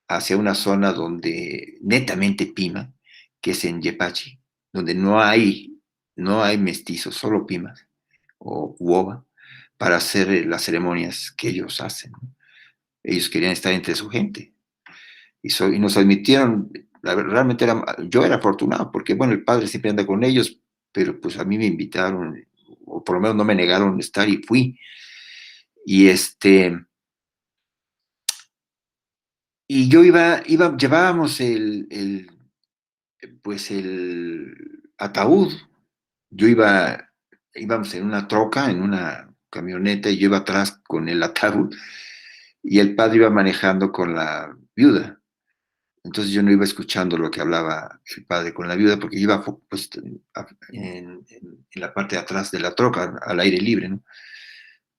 hacia una zona donde netamente Pima, que es en Yepachi, donde no hay mestizos, solo Pimas o Uoba, para hacer las ceremonias que ellos hacen, ¿no? Ellos querían estar entre su gente y nos admitieron, realmente yo era afortunado, porque bueno, el padre siempre anda con ellos, pero pues a mí me invitaron, o por lo menos no me negaron estar y fui. Y llevábamos pues el ataúd. Íbamos en una troca, en una camioneta, y yo iba atrás con el ataúd, y el padre iba manejando con la viuda. Entonces yo no iba escuchando lo que hablaba el padre con la viuda, porque yo iba pues, en la parte de atrás de la troca, al aire libre, ¿no?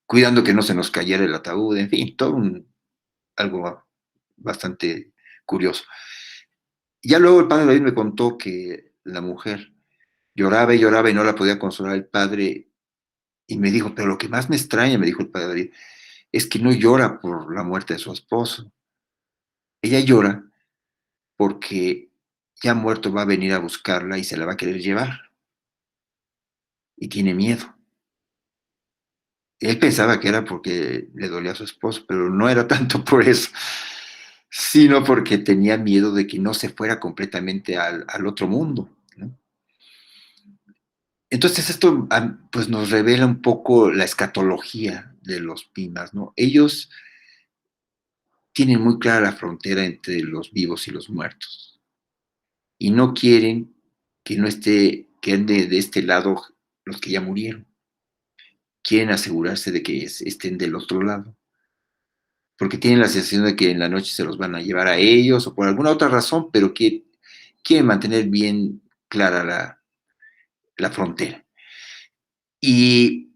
Cuidando que no se nos cayera el ataúd, en fin, algo bastante curioso. Ya luego el padre David me contó que la mujer lloraba y lloraba y no la podía consolar el padre, y me dijo, pero lo que más me extraña, me dijo el padre David, es que no llora por la muerte de su esposo. Ella llora porque ya muerto va a venir a buscarla y se la va a querer llevar. Y tiene miedo. Él pensaba que era porque le dolía a su esposo, pero no era tanto por eso, sino porque tenía miedo de que no se fuera completamente al otro mundo, ¿no? Entonces esto pues nos revela un poco la escatología de los Pimas, ¿no? Ellos tienen muy clara la frontera entre los vivos y los muertos y no quieren que ande de este lado los que ya murieron. Quieren asegurarse de que estén del otro lado, porque tienen la sensación de que en la noche se los van a llevar a ellos o por alguna otra razón, pero quieren mantener bien clara la frontera. Y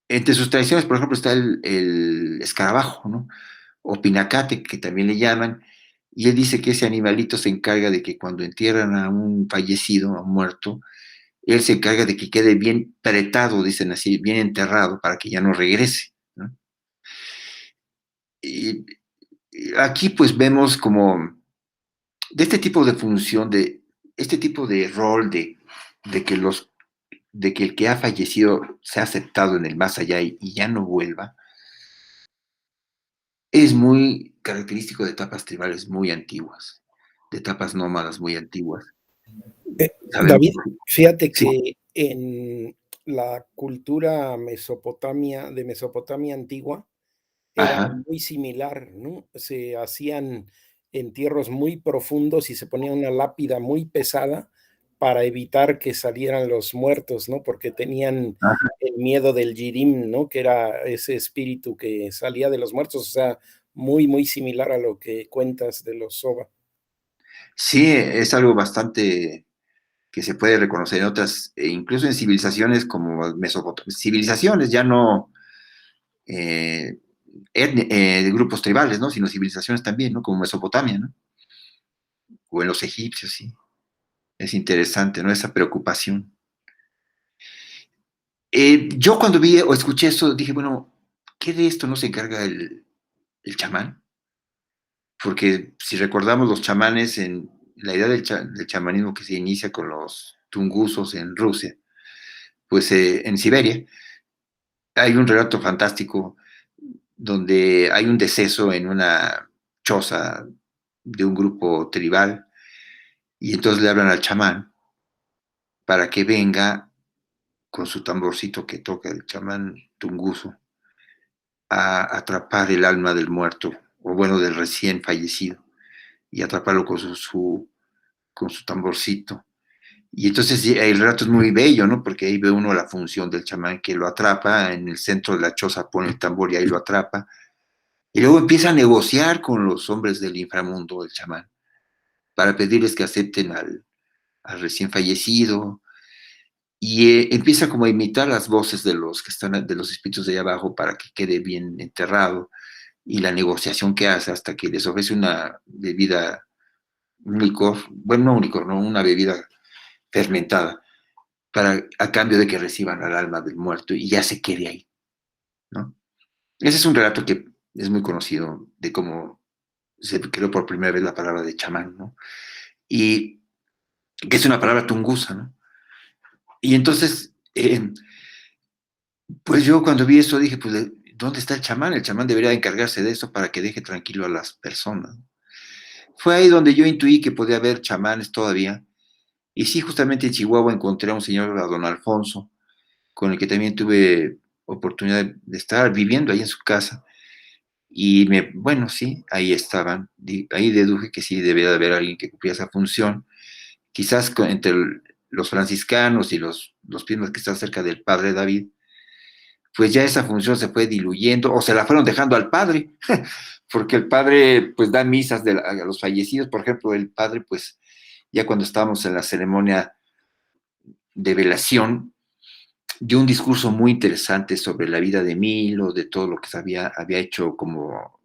entre sus tradiciones, por ejemplo, está el escarabajo, ¿no? O pinacate, que también le llaman, y él dice que ese animalito se encarga de que cuando entierran a un fallecido, a un muerto, él se encarga de que quede bien pretado, dicen así, bien enterrado, para que ya no regrese, ¿no? Y aquí pues vemos como de este tipo de función, de este tipo de rol de que de que el que ha fallecido sea aceptado en el más allá y ya no vuelva, es muy característico de etapas tribales muy antiguas, de etapas nómadas muy antiguas. Sabemos, David, fíjate sí, que en la cultura de Mesopotamia antigua era ajá, muy similar, ¿no? Se hacían entierros muy profundos y se ponía una lápida muy pesada para evitar que salieran los muertos, ¿no? Porque tenían ajá. el miedo del Yirim, ¿no? Que era ese espíritu que salía de los muertos, o sea, muy, muy similar a lo que cuentas de los Soba. Sí, es algo bastante que se puede reconocer en otras, incluso en civilizaciones como Mesopotamia, civilizaciones ya no eh, de grupos tribales, ¿no? Sino civilizaciones también, ¿no? Como Mesopotamia, ¿no? O en los egipcios, sí. Es interesante, ¿no? Esa preocupación. Yo cuando vi o escuché eso dije, bueno, ¿qué de esto no se encarga el chamán? Porque si recordamos los chamanes, en la idea del chamanismo que se inicia con los tungusos en Rusia, pues en Siberia, hay un relato fantástico donde hay un deceso en una choza de un grupo tribal y entonces le hablan al chamán para que venga con su tamborcito que toca el chamán tunguso a atrapar el alma del muerto, o bueno, del recién fallecido, y atraparlo con su tamborcito. Y entonces el relato es muy bello, ¿no? Porque ahí ve uno la función del chamán que lo atrapa, en el centro de la choza pone el tambor y ahí lo atrapa. Y luego empieza a negociar con los hombres del inframundo, el chamán, para pedirles que acepten al recién fallecido, y empieza como a imitar las voces de los que están, de los espíritus de allá abajo para que quede bien enterrado, y la negociación que hace hasta que les ofrece una bebida, un licor, bueno, no un licor, no, una bebida fermentada, a cambio de que reciban al alma del muerto y ya se quede ahí, ¿no? Ese es un relato que es muy conocido de cómo se creó por primera vez la palabra de chamán, ¿no? Y que es una palabra tungusa, ¿no? Y entonces, pues yo cuando vi eso dije, pues, ¿dónde está el chamán? El chamán debería encargarse de eso para que deje tranquilo a las personas. Fue ahí donde yo intuí que podía haber chamanes todavía. Y sí, justamente en Chihuahua encontré a un señor, a don Alfonso, con el que también tuve oportunidad de estar viviendo ahí en su casa. Y bueno, sí, ahí estaban. Ahí deduje que sí debía de haber alguien que cumplía esa función. Quizás entre los franciscanos y los pismas que están cerca del padre David, pues ya esa función se fue diluyendo o se la fueron dejando al padre, porque el padre pues da misas a los fallecidos. Por ejemplo, el padre pues ya cuando estábamos en la ceremonia de velación, dio un discurso muy interesante sobre la vida de Milo, de todo lo que había hecho como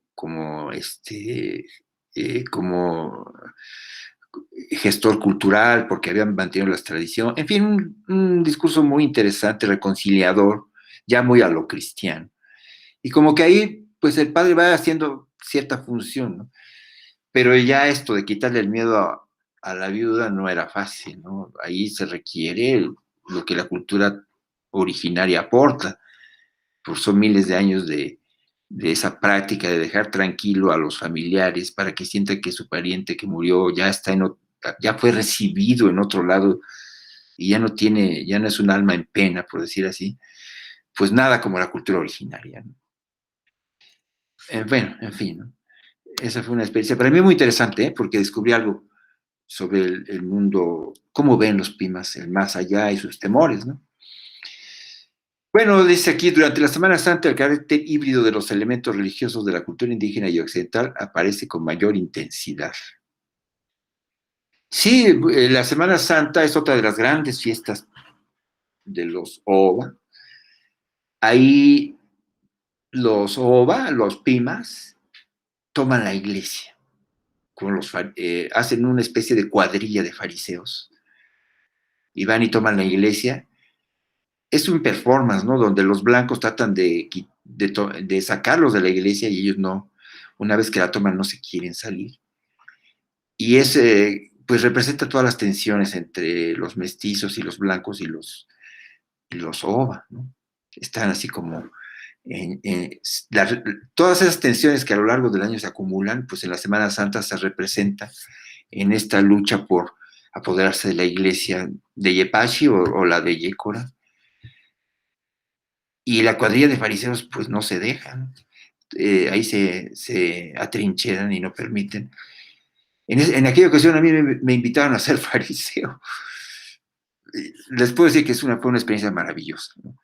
gestor cultural, porque habían mantenido las tradiciones. En fin, un discurso muy interesante, reconciliador, ya muy a lo cristiano. Y como que ahí, pues el padre va haciendo cierta función, ¿no? Pero ya esto de quitarle el miedo a la viuda no era fácil, ¿no? Ahí se requiere lo que la cultura originaria aporta, pues son miles de años de esa práctica de dejar tranquilo a los familiares para que sientan que su pariente que murió ya fue recibido en otro lado y ya no es un alma en pena, por decir así. Pues nada como la cultura originaria, ¿no? Bueno, en fin, ¿no? Esa fue una experiencia para mí muy interesante, ¿eh? Porque descubrí algo sobre el mundo, cómo ven los pimas, el más allá y sus temores, ¿no? Bueno, dice aquí, durante la Semana Santa el carácter híbrido de los elementos religiosos de la cultura indígena y occidental aparece con mayor intensidad. Sí, la Semana Santa es otra de las grandes fiestas de los Ova. Ahí los Ova, los pimas, toman la iglesia, hacen una especie de cuadrilla de fariseos y van y toman la iglesia. Es un performance, ¿no? Donde los blancos tratan de sacarlos de la iglesia y ellos no, una vez que la toman no se quieren salir. Y pues representa todas las tensiones entre los mestizos y los blancos y los Ova, ¿no? Están así como todas esas tensiones que a lo largo del año se acumulan, pues en la Semana Santa se representa en esta lucha por apoderarse de la iglesia de Yepachi o la de Yécora. Y la cuadrilla de fariseos pues no se dejan, ahí se atrincheran y no permiten. En aquella ocasión a mí me invitaron a ser fariseo. Les puedo decir que fue una experiencia maravillosa, ¿no?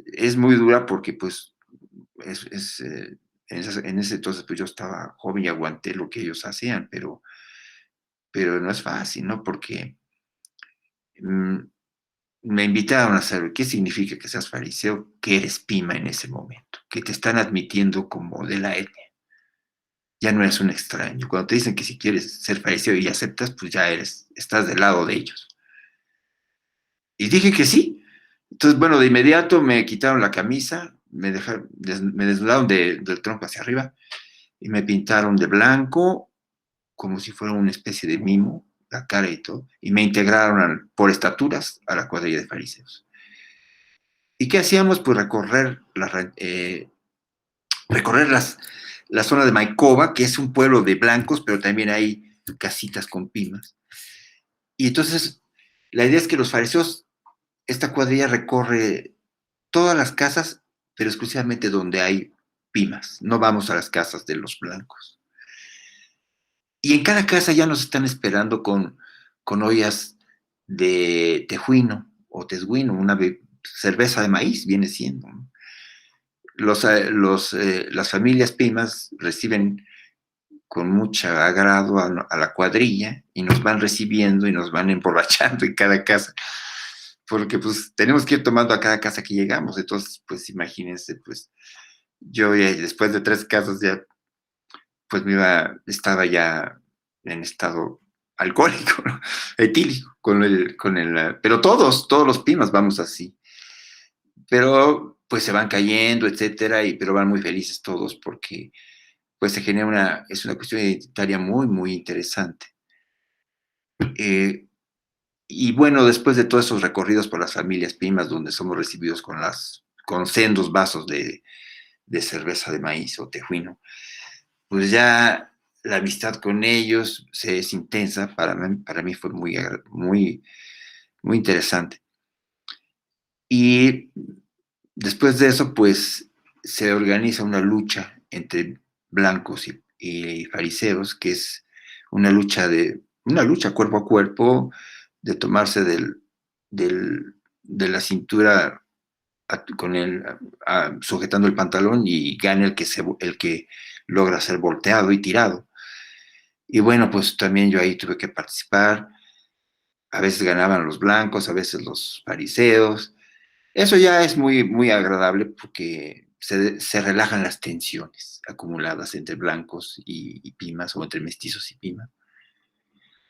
Es muy dura porque pues en ese entonces pues yo estaba joven y aguanté lo que ellos hacían, pero no es fácil, ¿no? Porque me invitaron a saber qué significa que seas fariseo, que eres pima en ese momento, que te están admitiendo como de la etnia. Ya no eres un extraño. Cuando te dicen que si quieres ser fariseo y aceptas, pues ya estás del lado de ellos. Y dije que sí. Entonces, bueno, de inmediato me quitaron la camisa, me desnudaron del tronco hacia arriba y me pintaron de blanco, como si fuera una especie de mimo, la cara y todo, y me integraron por estaturas a la cuadrilla de fariseos. ¿Y qué hacíamos? Pues recorrer la zona de Maicova, que es un pueblo de blancos, pero también hay casitas con pimas. Y entonces, la idea es que los fariseos, esta cuadrilla recorre todas las casas, pero exclusivamente donde hay pimas. No vamos a las casas de los blancos. Y en cada casa ya nos están esperando con ollas de tejuino o tesguino, una cerveza de maíz viene siendo, ¿no? Las familias pimas reciben con mucho agrado a la cuadrilla y nos van recibiendo y nos van emborrachando en cada casa. porque pues tenemos que ir tomando a cada casa que llegamos. Entonces, pues imagínense, pues yo ya después de 3 casas ya, pues estaba ya en estado alcohólico, ¿no? Etílico, pero todos los pimas vamos así. Pero pues se van cayendo, etcétera, pero van muy felices todos porque pues se genera es una cuestión identitaria muy, muy interesante. Y bueno, después de todos esos recorridos por las familias pimas, donde somos recibidos con sendos vasos de cerveza de maíz o tejuino, pues ya la amistad con ellos es intensa. Para mí fue muy, muy interesante. Y después de eso, pues se organiza una lucha entre blancos y fariseos, que es una lucha cuerpo a cuerpo, de tomarse de la cintura sujetando el pantalón, y gana el que logra ser volteado y tirado. Y bueno, pues también yo ahí tuve que participar. A veces ganaban los blancos, a veces los fariseos. Eso ya es muy, muy agradable porque se relajan las tensiones acumuladas entre blancos y pimas, o entre mestizos y pimas.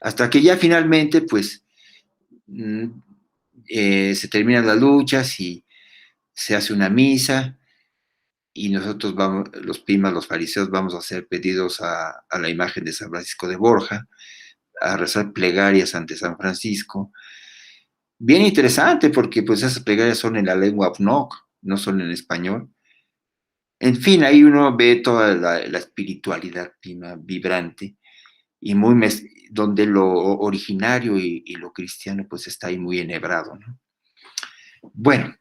Hasta que ya finalmente, pues, se terminan las luchas y se hace una misa, y nosotros vamos, los pimas, los fariseos, vamos a hacer pedidos a la imagen de San Francisco de Borja, a rezar plegarias ante San Francisco. Bien interesante, porque pues esas plegarias son en la lengua Apnoc, no son en español. En fin, ahí uno ve toda la espiritualidad pima vibrante, y donde lo originario y lo cristiano pues está ahí muy enhebrado, ¿no? Bueno,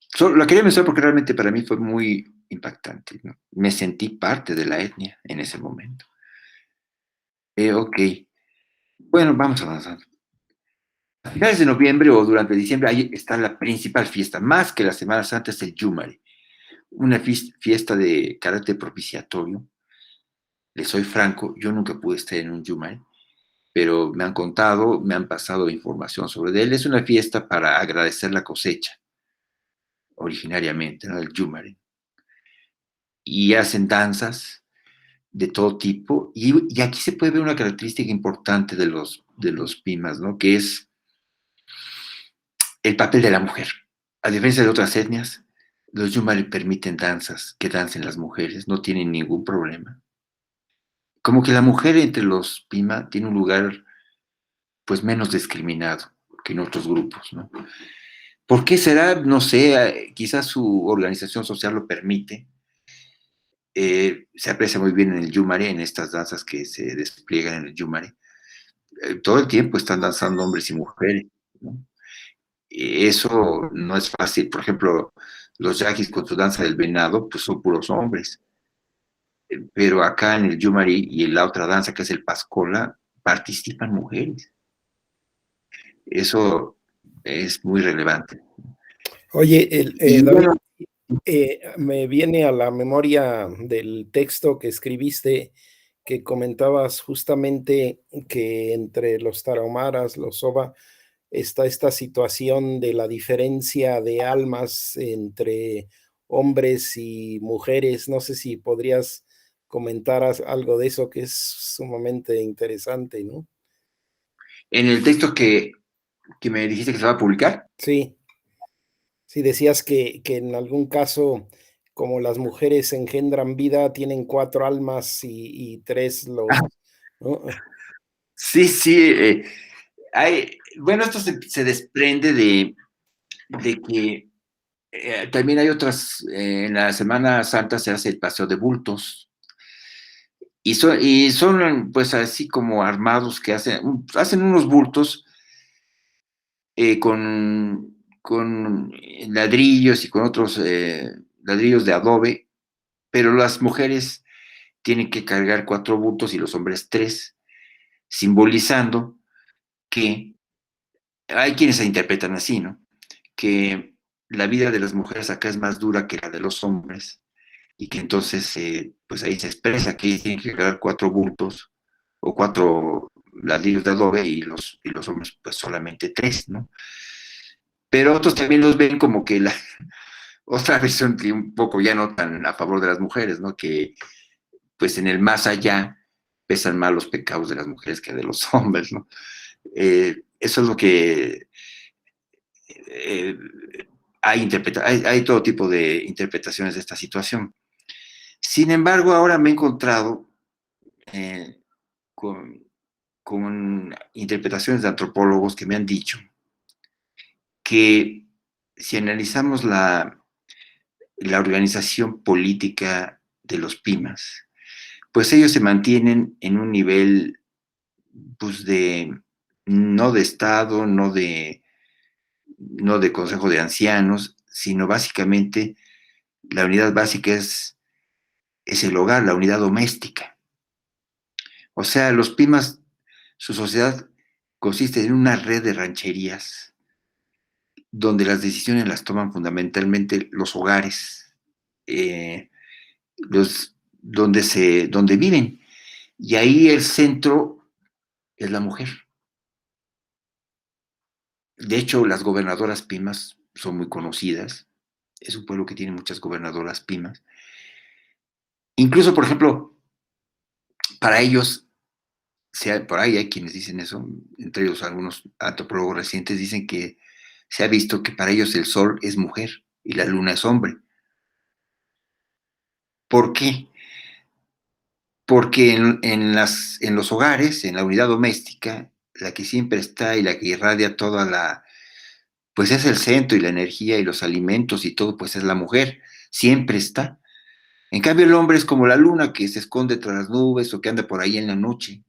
solo la quería mencionar porque realmente para mí fue muy impactante, ¿no? Me sentí parte de la etnia en ese momento. Ok, bueno, vamos avanzando. A finales de noviembre o durante diciembre, ahí está la principal fiesta, más que la Semana Santa, es el Yumare, una fiesta de carácter propiciatorio. Les soy franco, yo nunca pude estar en un Yumare, pero me han contado, me han pasado información sobre él. Es una fiesta para agradecer la cosecha, originariamente, ¿no? El Yumare. Y hacen danzas de todo tipo, y aquí se puede ver una característica importante de los pimas, ¿no? Que es el papel de la mujer. A diferencia de otras etnias, los Yumari permiten que dancen las mujeres, no tienen ningún problema. Como que la mujer entre los Pima tiene un lugar pues menos discriminado que en otros grupos, ¿no? ¿Por qué será? No sé, quizás su organización social lo permite. Se aprecia muy bien en el Yumare, en estas danzas que se despliegan en el Yumare. Todo el tiempo están danzando hombres y mujeres, ¿no? Eso no es fácil. Por ejemplo, los yaquis con su danza del venado, pues son puros hombres. Pero acá en el Yumari y en la otra danza, que es el Pascola, participan mujeres. Eso es muy relevante. Oye, David, Bueno, me viene a la memoria del texto que escribiste, que comentabas justamente que entre los tarahumaras, los Oba, está esta situación de la diferencia de almas entre hombres y mujeres. No sé si podrías comentar algo de eso, que es sumamente interesante, ¿no? en el texto que me dijiste que se va a publicar. Sí, sí, decías que en algún caso, como las mujeres engendran vida, tienen 4 almas y 3 Ah, ¿no? sí, sí. Bueno, esto se desprende de que también hay otras. En la Semana Santa se hace el paseo de bultos. Y son pues así como armados, que hacen unos bultos con ladrillos y con otros ladrillos de adobe, pero las mujeres tienen que cargar 4 bultos y los hombres 3, simbolizando que hay quienes se interpretan así, ¿no? Que la vida de las mujeres acá es más dura que la de los hombres, y que entonces pues ahí se expresa que tienen que cargar 4 bultos o 4 ladrillos de adobe, y los hombres pues solamente 3, ¿no? pero otros también los ven como que la otra versión que un poco ya no tan a favor de las mujeres, ¿no? Que pues en el más allá pesan más los pecados de las mujeres que de los hombres, ¿no? Eso es lo que eh, hay todo tipo de interpretaciones de esta situación. Sin embargo, ahora me he encontrado eh, con, con interpretaciones de antropólogos que me han dicho que si analizamos la organización política de los Pimas, pues ellos se mantienen en un nivel pues no de Estado, no de Consejo de Ancianos, sino básicamente la unidad básica es el hogar, la unidad doméstica. O sea, los Pimas, su sociedad consiste en una red de rancherías donde las decisiones las toman fundamentalmente los hogares, eh, donde viven. Y ahí el centro es la mujer. De hecho, las gobernadoras Pimas son muy conocidas. Es un pueblo que tiene muchas gobernadoras Pimas. Incluso, por ejemplo, para ellos, por ahí hay quienes dicen eso, entre ellos algunos antropólogos recientes dicen que se ha visto que para ellos el sol es mujer y la luna es hombre. ¿Por qué? Porque en los hogares, en la unidad doméstica, la que siempre está y la que irradia toda pues es el centro y la energía y los alimentos y todo, pues es la mujer, siempre está. En cambio el hombre es como la luna que se esconde tras las nubes o que anda por ahí en la noche,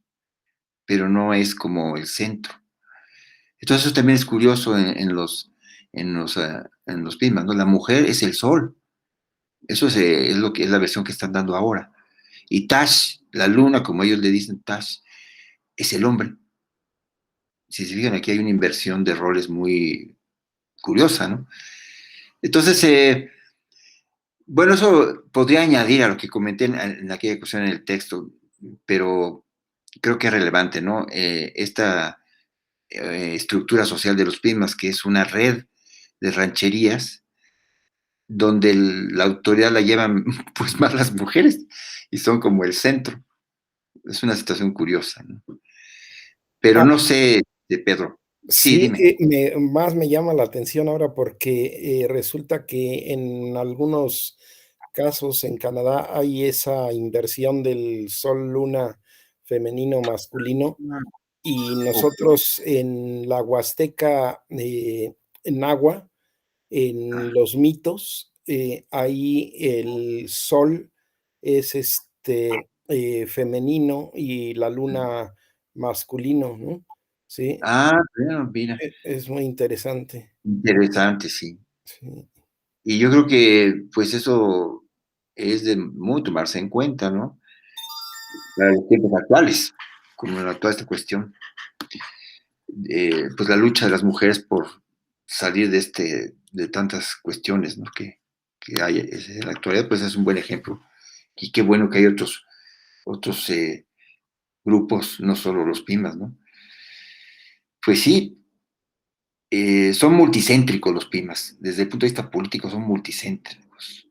pero no es como el centro. Entonces eso también es curioso en los Pimas, ¿no? La mujer es el sol, eso es lo que es la versión que están dando ahora. Y Tash, la luna, como ellos le dicen Tash, es el hombre. Si se fijan, aquí hay una inversión de roles muy curiosa, ¿no? Entonces, bueno, eso podría añadir a lo que comenté en aquella cuestión en el texto, pero creo que es relevante, ¿no? Esta estructura social de los Pimas, que es una red de rancherías donde la autoridad la llevan pues más las mujeres y son como el centro. Es una situación curiosa, ¿no? Pero Ah, no sé, de Pedro. Sí, sí, dime. más me llama la atención ahora porque resulta que en algunos casos en Canadá hay esa inversión del sol-luna femenino-masculino y Ok. nosotros en la Huasteca, en Agua, en los mitos, ahí el sol es femenino y la luna masculino, ¿no? Sí, Ah, bueno, mira, es muy interesante. interesante, sí. Sí, Y yo creo que pues eso es de muy tomarse en cuenta, ¿no? Para los tiempos actuales, como toda esta cuestión, pues la lucha de las mujeres por salir de tantas cuestiones, ¿no? Que hay en la actualidad, pues es un buen ejemplo. Y qué bueno que hay otros grupos, no solo los Pimas, ¿no? Pues sí, son multicéntricos los Pimas, desde el punto de vista político son multicéntricos.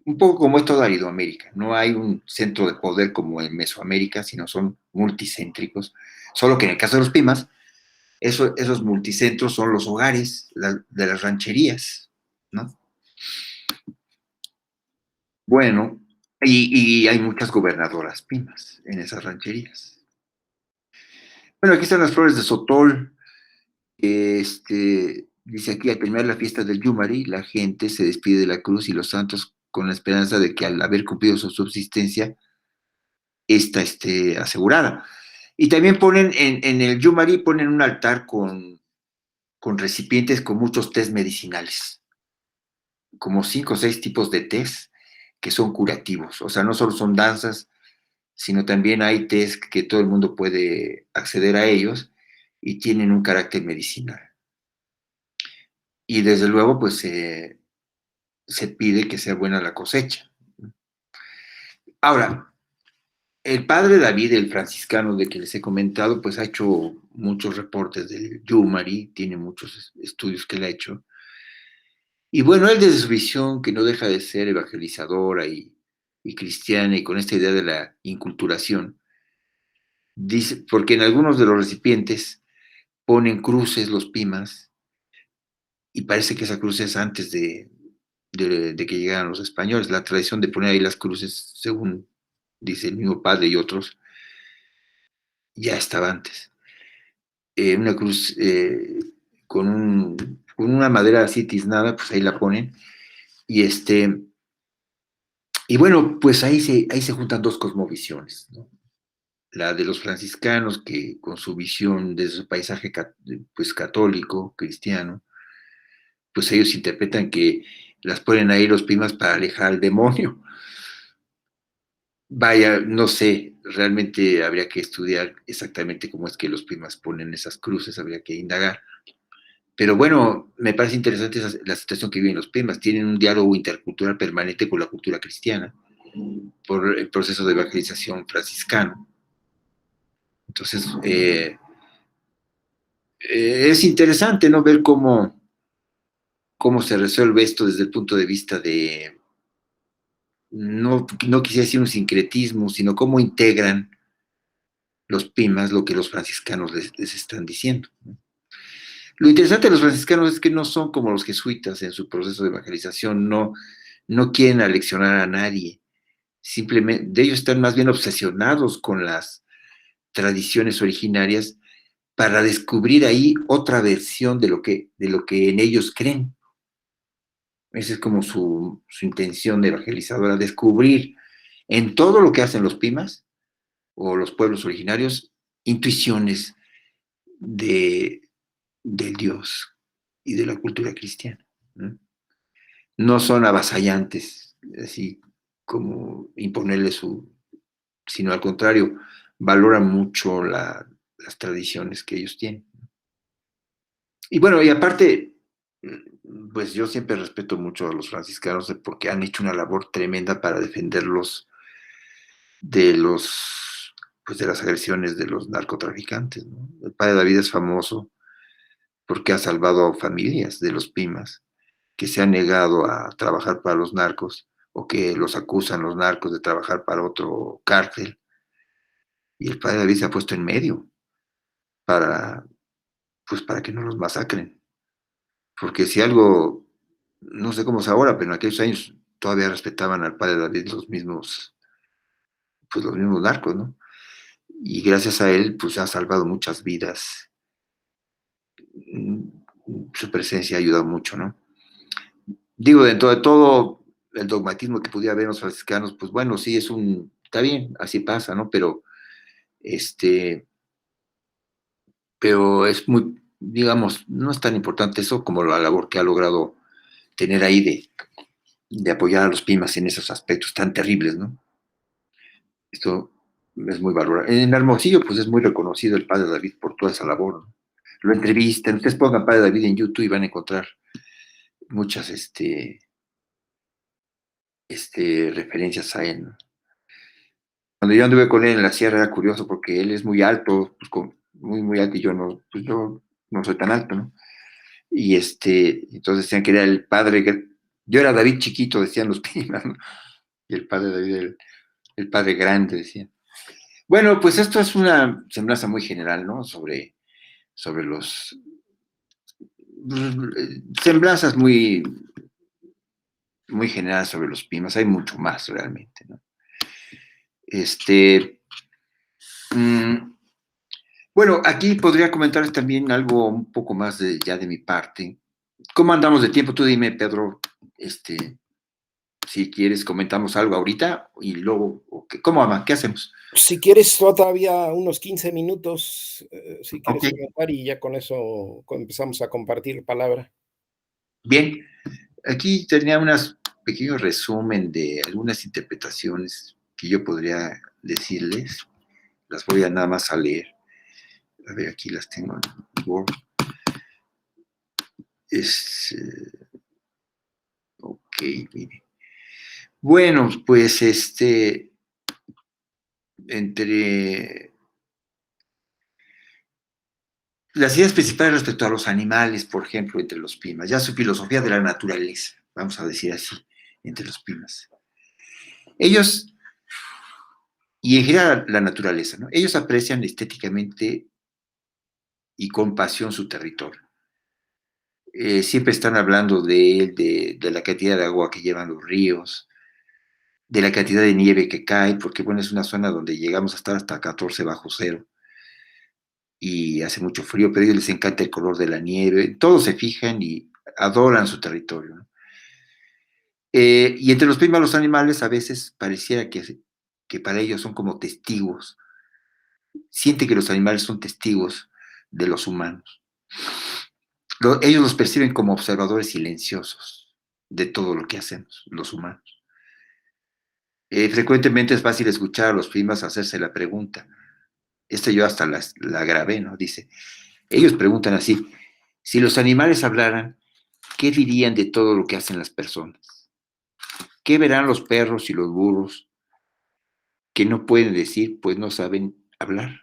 Un poco como es toda Iberoamérica, no hay un centro de poder como en Mesoamérica, sino son multicéntricos, solo que en el caso de los Pimas, esos multicentros son los hogares de las rancherías, ¿no? Bueno, y hay muchas gobernadoras Pimas en esas rancherías. Bueno, aquí están las flores de Sotol. Dice aquí, al terminar la fiesta del Yumari, la gente se despide de la cruz y los santos con la esperanza de que al haber cumplido su subsistencia, esta esté asegurada. Y también ponen en el Yumari, ponen un altar con recipientes con muchos tés medicinales, como 5 o 6 tipos de tés que son curativos. O sea, no solo son danzas, sino también hay tés que todo el mundo puede acceder a ellos y tienen un carácter medicinal. Y desde luego, pues se pide que sea buena la cosecha. Ahora, el padre David, el franciscano de que les he comentado, pues ha hecho muchos reportes del Yumari, tiene muchos estudios que él ha hecho. Y bueno, él desde su visión, que no deja de ser evangelizadora y cristiana, y con esta idea de la inculturación, dice, porque en algunos de los recipientes ponen cruces los pimas, y parece que esa cruz es antes de que llegaran los españoles. La tradición de poner ahí las cruces, según dice el mismo padre y otros, ya estaba antes. Una cruz con una madera así tiznada, pues ahí la ponen. Y y bueno, pues ahí se juntan dos cosmovisiones, ¿no? La de los franciscanos, que con su visión de su paisaje pues, católico, cristiano, pues ellos interpretan que las ponen ahí los pimas para alejar al demonio. Vaya, no sé, realmente habría que estudiar exactamente cómo es que los pimas ponen esas cruces, habría que indagar. Pero bueno, me parece interesante la situación que viven los pimas. Tienen un diálogo intercultural permanente con la cultura cristiana por el proceso de evangelización franciscano. Entonces, es interesante, ¿no? Ver cómo se resuelve esto desde el punto de vista de, no quisiera decir un sincretismo, sino cómo integran los pimas lo que los franciscanos les están diciendo, ¿no? Lo interesante de los franciscanos es que no son como los jesuitas en su proceso de evangelización, no quieren aleccionar a nadie, simplemente de ellos están más bien obsesionados con las tradiciones originarias para descubrir ahí otra versión de lo que en ellos creen. Esa es como su intención de evangelizadora, descubrir en todo lo que hacen los pimas o los pueblos originarios intuiciones de, del Dios y de la cultura cristiana, ¿no? No son avasallantes, así como imponerle sino al contrario, valoran mucho las tradiciones que ellos tienen. Y bueno, y aparte, pues yo siempre respeto mucho a los franciscanos porque han hecho una labor tremenda para defenderlos de pues de las agresiones de los narcotraficantes, ¿no? El padre David es famoso porque ha salvado a familias de los pimas que se han negado a trabajar para los narcos o que los acusan los narcos de trabajar para otro cártel. Y el padre David se ha puesto en medio para, pues para que no los masacren. Porque si algo, no sé cómo es ahora, pero en aquellos años todavía respetaban al padre David pues los mismos narcos, ¿no? Y gracias a él, pues ha salvado muchas vidas. Su presencia ha ayudado mucho, ¿no? Digo, dentro de todo el dogmatismo que pudiera haber en los franciscanos, pues bueno, sí está bien, así pasa, ¿no? Este, pero es muy, digamos, no es tan importante eso como la labor que ha logrado tener ahí de apoyar a los pimas en esos aspectos tan terribles, ¿no? Esto es muy valorado. En Hermosillo, pues es muy reconocido el padre David por toda esa labor, ¿no? Lo entrevistan, ustedes pongan padre David en YouTube y van a encontrar muchas referencias a él, ¿no? Cuando yo anduve con él en la sierra era curioso porque él es muy alto, pues muy, muy alto, y pues yo no soy tan alto, ¿no? Y entonces decían que era el padre, yo era David chiquito, decían los pimas, ¿no? Y el padre David era el padre grande, decían. Bueno, pues esto es una semblanza muy general, ¿no? Sobre semblanzas muy, muy generales sobre los pimas, hay mucho más realmente, ¿no? Mm, bueno, aquí podría comentar también algo un poco más ya de mi parte. ¿Cómo andamos de tiempo? Tú dime, Pedro, si quieres comentamos algo ahorita y luego, ¿cómo, Ama? ¿Qué hacemos? Si quieres, todavía unos 15 minutos, si Ok, quieres comentar, y ya con eso empezamos a compartir palabra. bien. Aquí tenía un pequeño resumen de algunas interpretaciones que yo podría decirles. Las voy a nada más a leer. A ver, aquí las tengo en Word. Ok, mire. Bueno, pues entre las ideas principales respecto a los animales, por ejemplo, entre los Pimas, ya su filosofía de la naturaleza, vamos a decir así, entre los Pimas. Ellos, y en general la naturaleza, ¿no? Ellos aprecian estéticamente y con pasión su territorio. Siempre están hablando de él, de la cantidad de agua que llevan los ríos, de la cantidad de nieve que cae, porque bueno, es una zona donde llegamos a estar hasta 14 bajo cero y hace mucho frío, pero a ellos les encanta el color de la nieve, todos se fijan y adoran su territorio, ¿no? Y entre los primas, los animales a veces pareciera que para ellos son como testigos, siente que los animales son testigos de los humanos. Ellos los perciben como observadores silenciosos de todo lo que hacemos los humanos. Frecuentemente es fácil escuchar a los primas hacerse la pregunta. Yo hasta la grabé, ¿no? Dice, ellos preguntan así, si los animales hablaran, ¿qué dirían de todo lo que hacen las personas? ¿Qué verán los perros y los burros que no pueden decir, pues no saben hablar?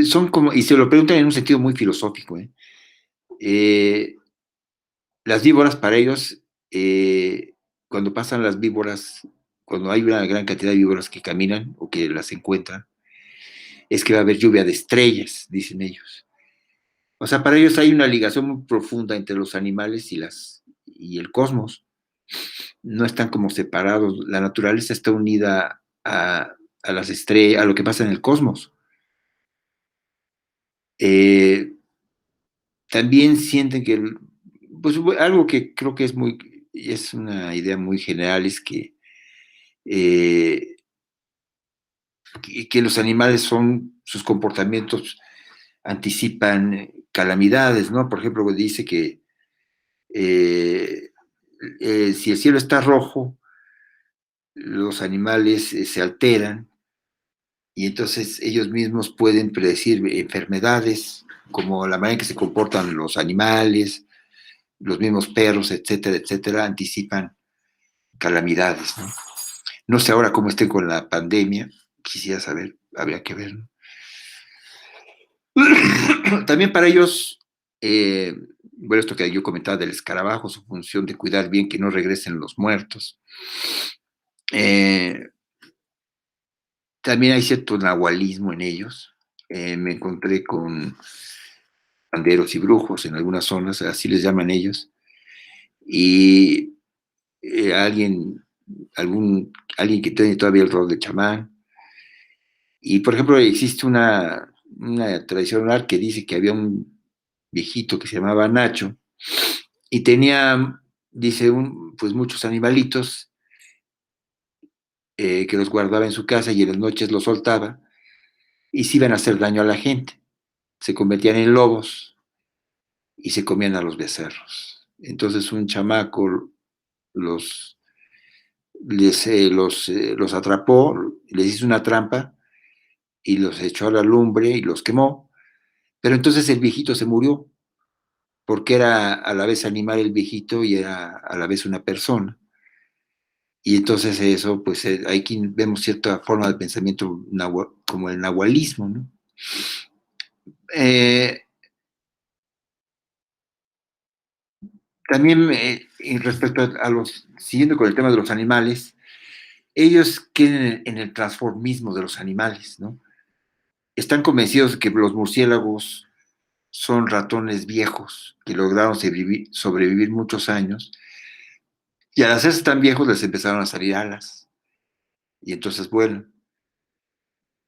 Son como, y se lo preguntan en un sentido muy filosófico, ¿eh? Las víboras para ellos, cuando pasan las víboras, cuando hay una gran cantidad de víboras que caminan o que las encuentran, es que va a haber lluvia de estrellas, dicen ellos. O sea, para ellos hay una ligación muy profunda entre los animales y el cosmos. No están como separados. La naturaleza está unida a las estrellas, a lo que pasa en el cosmos. También sienten que, pues algo que creo que es una idea muy general, es eh, que los animales sus comportamientos anticipan calamidades, ¿no? Por ejemplo, dice que si el cielo está rojo, los animales se alteran y entonces ellos mismos pueden predecir enfermedades, como la manera en que se comportan los animales, los mismos perros, etcétera, etcétera, anticipan calamidades, ¿no? No sé ahora cómo estén con la pandemia, quisiera saber, habría que ver, ¿no? También para ellos, bueno, esto que yo comentaba del escarabajo, su función de cuidar bien que no regresen los muertos. También hay cierto nahualismo en ellos. Me encontré con panderos y brujos en algunas zonas, así les llaman ellos, y alguien que tiene todavía el rol de chamán. Y, por ejemplo, existe una tradición oral que dice que había un viejito que se llamaba Nacho y tenía, dice, pues muchos animalitos que los guardaba en su casa y en las noches los soltaba y se iban a hacer daño a la gente. Se convertían en lobos y se comían a los becerros. Entonces un chamaco los, los atrapó, les hizo una trampa y los echó a la lumbre y los quemó. Pero entonces el viejito se murió porque era a la vez animal el viejito y era a la vez una persona. Y entonces eso, pues aquí vemos cierta forma de pensamiento como el nahualismo, ¿no? Eh, También respecto siguiendo con el tema de los animales, ellos creen en el transformismo de los animales, ¿no? Están convencidos de que los murciélagos son ratones viejos que lograron sobrevivir muchos años y al hacerse tan viejos les empezaron a salir alas y entonces vuelan.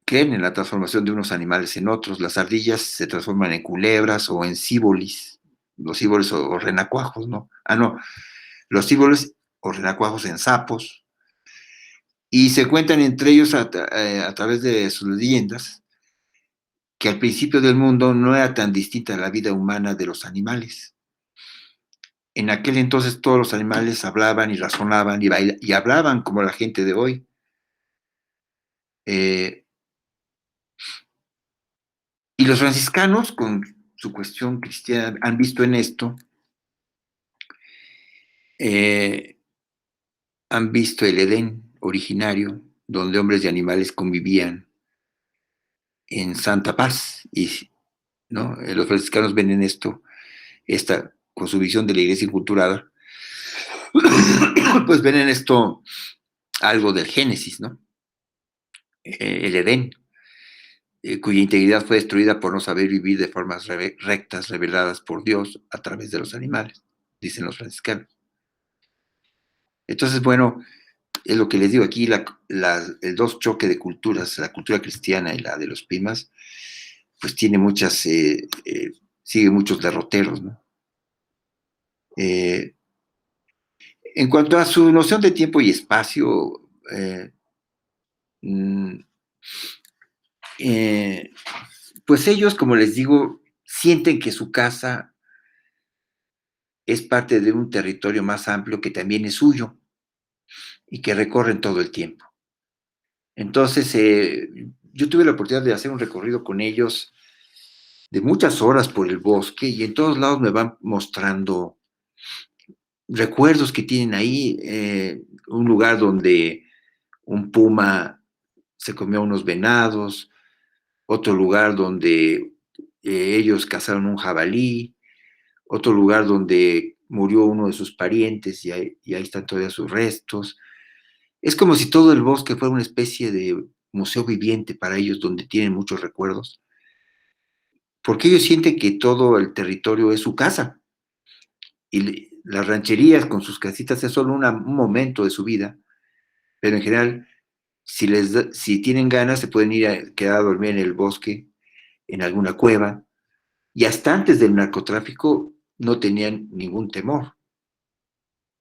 Creen en la transformación de unos animales en otros. Las ardillas se transforman en culebras o en cíbolis, los cíbolis o renacuajos, ¿no? No, los cíbolis o renacuajos en sapos, y se cuentan entre ellos a través de sus leyendas que al principio del mundo no era tan distinta la vida humana de los animales. En aquel entonces todos los animales hablaban y razonaban y hablaban como la gente de hoy. Y los franciscanos, con su cuestión cristiana, han visto en esto, han visto el Edén originario donde hombres y animales convivían en santa paz. Y, ¿no? Los franciscanos ven en esto, con su visión de la iglesia inculturada, pues ven en esto algo del Génesis, ¿no? El Edén, cuya integridad fue destruida por no saber vivir de formas rectas reveladas por Dios a través de los animales, dicen los franciscanos. Entonces, bueno, es lo que les digo aquí, el dos choque de culturas, la cultura cristiana y la de los Pimas, pues tiene sigue muchos derroteros, ¿no? En cuanto a su noción de tiempo y espacio, pues ellos, como les digo, sienten que su casa es parte de un territorio más amplio que también es suyo y que recorren todo el tiempo. Entonces, yo tuve la oportunidad de hacer un recorrido con ellos de muchas horas por el bosque y en todos lados me van mostrando recuerdos que tienen ahí, un lugar donde un puma se comió a unos venados, otro lugar donde ellos cazaron un jabalí, otro lugar donde murió uno de sus parientes y ahí están todavía sus restos. Es como si todo el bosque fuera una especie de museo viviente para ellos, donde tienen muchos recuerdos, porque ellos sienten que todo el territorio es su casa y las rancherías con sus casitas es solo un momento de su vida, pero en general, si tienen ganas, se pueden ir a quedar a dormir en el bosque, en alguna cueva, y hasta antes del narcotráfico no tenían ningún temor.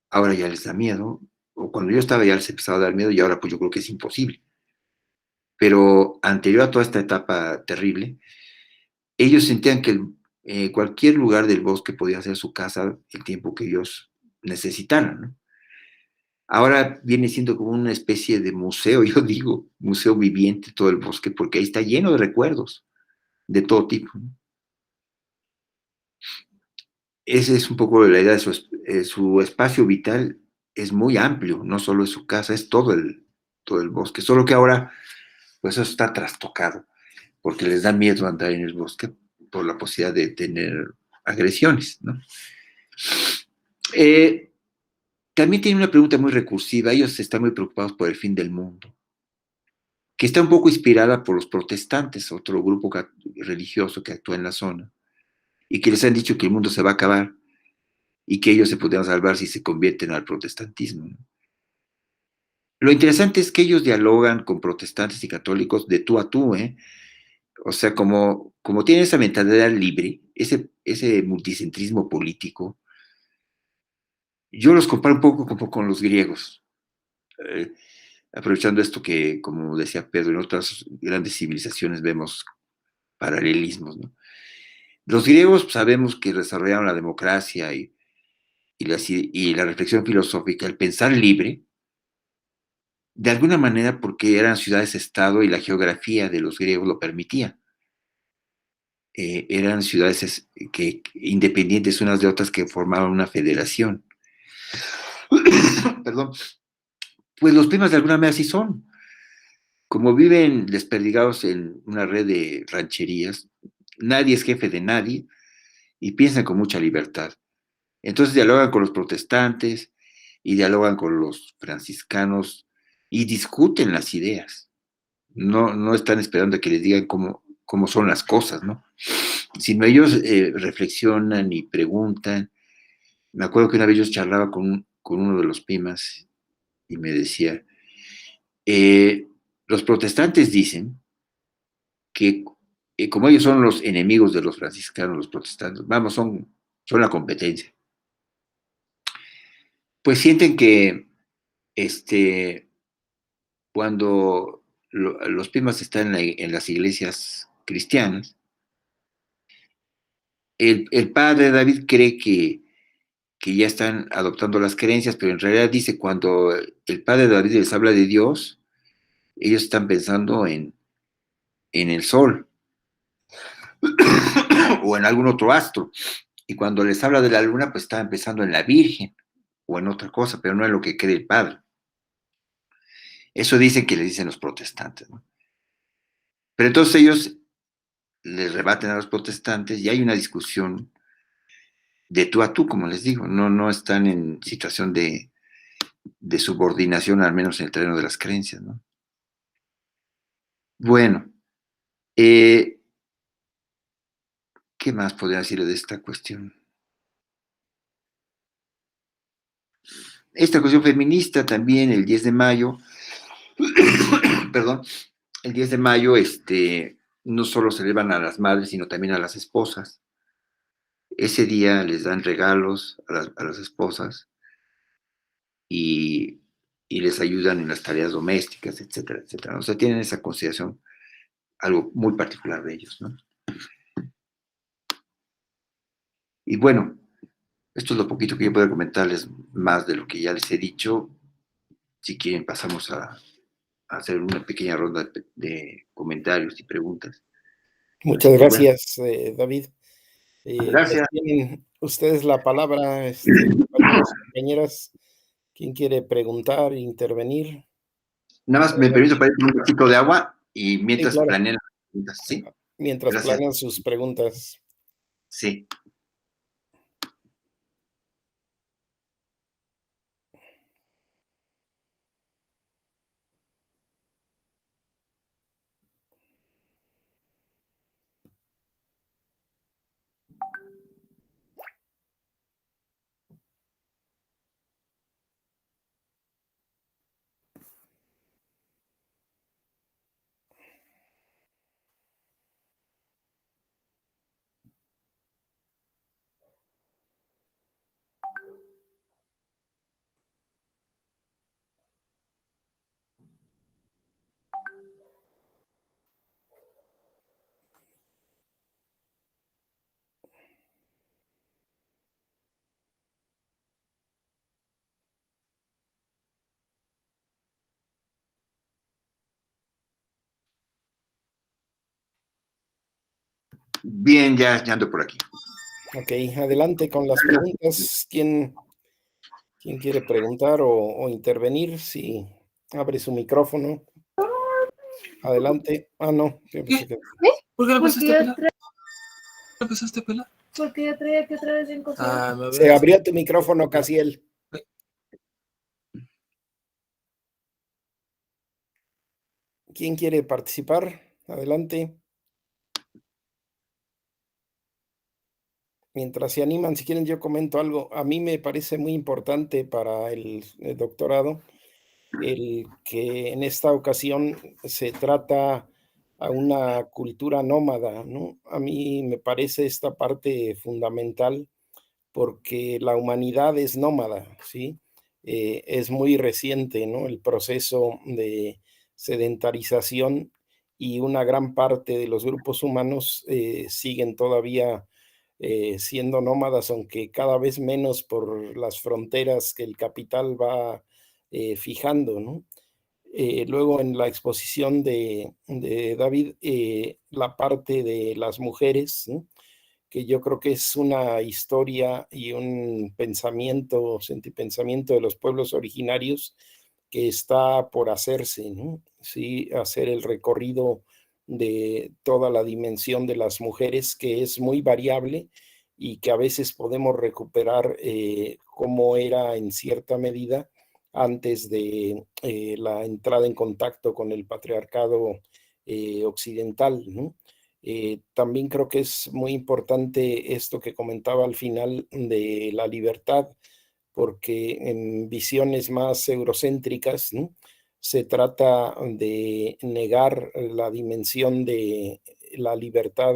Ahora ya les da miedo, o cuando yo estaba ya les empezaba a dar miedo, y ahora pues yo creo que es imposible. Pero anterior a toda esta etapa terrible, ellos sentían que cualquier lugar del bosque podía ser su casa el tiempo que ellos necesitaran, ¿no? Ahora viene siendo como una especie de museo, yo digo, museo viviente todo el bosque, porque ahí está lleno de recuerdos de todo tipo, ¿no? Esa es un poco la idea de su espacio vital, es muy amplio, no solo es su casa, es todo el bosque, solo que ahora pues eso está trastocado, porque les da miedo andar en el bosque por la posibilidad de tener agresiones, ¿no? También tiene una pregunta muy recursiva, ellos están muy preocupados por el fin del mundo, que está un poco inspirada por los protestantes, otro grupo religioso que actúa en la zona, y que les han dicho que el mundo se va a acabar y que ellos se podrían salvar si se convierten al protestantismo, ¿no? Lo interesante es que ellos dialogan con protestantes y católicos de tú a tú, ¿eh? O sea, como tienen esa mentalidad libre, ese multicentrismo político, yo los comparo un poco como con los griegos, eh, aprovechando esto que, como decía Pedro, en otras grandes civilizaciones vemos paralelismos, ¿no? Los griegos sabemos que desarrollaron la democracia y la reflexión filosófica, el pensar libre, de alguna manera porque eran ciudades-estado y la geografía de los griegos lo permitía. Eran ciudades independientes unas de otras que formaban una federación. Perdón. Pues los Pimas de alguna manera sí son. Como viven desperdigados en una red de rancherías, nadie es jefe de nadie y piensan con mucha libertad. Entonces dialogan con los protestantes y dialogan con los franciscanos y discuten las ideas. No están esperando a que les digan cómo son las cosas, ¿no? Sino ellos reflexionan y preguntan. Me acuerdo que una vez yo charlaba con uno de los Pimas y me decía, los protestantes dicen que como ellos son los enemigos de los franciscanos, los protestantes, vamos, son la competencia. Pues sienten que cuando los Pimas están en las iglesias cristianas, el padre David cree que ya están adoptando las creencias, pero en realidad dice cuando el padre David les habla de Dios, ellos están pensando en el sol o en algún otro astro. Y cuando les habla de la luna, pues están pensando en la Virgen o en otra cosa, pero no en lo que cree el padre. Eso dicen que le dicen los protestantes, ¿no? Pero entonces ellos les rebaten a los protestantes y hay una discusión de tú a tú, como les digo, no están en situación de subordinación, al menos en el terreno de las creencias, ¿no? Bueno, ¿qué más podría decir de esta cuestión? Esta cuestión feminista también, el 10 de mayo, perdón, el 10 de mayo, no solo celebran a las madres, sino también a las esposas. Ese día les dan regalos a las esposas y, y les ayudan en las tareas domésticas, etcétera, etcétera. O sea, tienen esa consideración, algo muy particular de ellos, ¿no? Y bueno, esto es lo poquito que yo puedo comentarles más de lo que ya les he dicho. Si quieren, pasamos a hacer una pequeña ronda de comentarios y preguntas. Muchas Así que bueno, gracias, David. Pues gracias. tienen ustedes la palabra, compañeros y compañeras. ¿Quién quiere preguntar, intervenir? Nada más me permito para ir con un poquito de agua y Sí, mientras claro, planean las preguntas. Sí, mientras gracias. planean sus preguntas. Sí. Bien, ya ando por aquí. Ok, adelante con las preguntas. ¿Quién quiere preguntar o intervenir? Si abre su micrófono. Adelante. Ah, no. Yo pensé que- ¿Por qué la Porque empezaste a yo, pelar? ¿La empezaste a pelar? porque yo traía que otra vez en cocina. Ah, me Se ves. abrió tu micrófono, Casiel. ¿Quién quiere participar? Adelante. Mientras se animan, si quieren, yo comento algo. A mí me parece muy importante para el doctorado el que en esta ocasión se trata a una cultura nómada, ¿no? A mí me parece esta parte fundamental porque la humanidad es nómada, ¿sí? Es muy reciente, ¿no? El proceso de sedentarización y una gran parte de los grupos humanos siguen todavía siendo nómadas, aunque cada vez menos por las fronteras que el capital va fijando, ¿no? Luego en la exposición de David, la parte de las mujeres, ¿no? Que yo creo que es una historia y un pensamiento, sentipensamiento de los pueblos originarios que está por hacerse, ¿no? Sí, hacer el recorrido de toda la dimensión de las mujeres, que es muy variable y que a veces podemos recuperar cómo era en cierta medida antes de la entrada en contacto con el patriarcado occidental, ¿no? También creo que es muy importante esto que comentaba al final de la libertad, porque en visiones más eurocéntricas, ¿no? Se trata de negar la dimensión de la libertad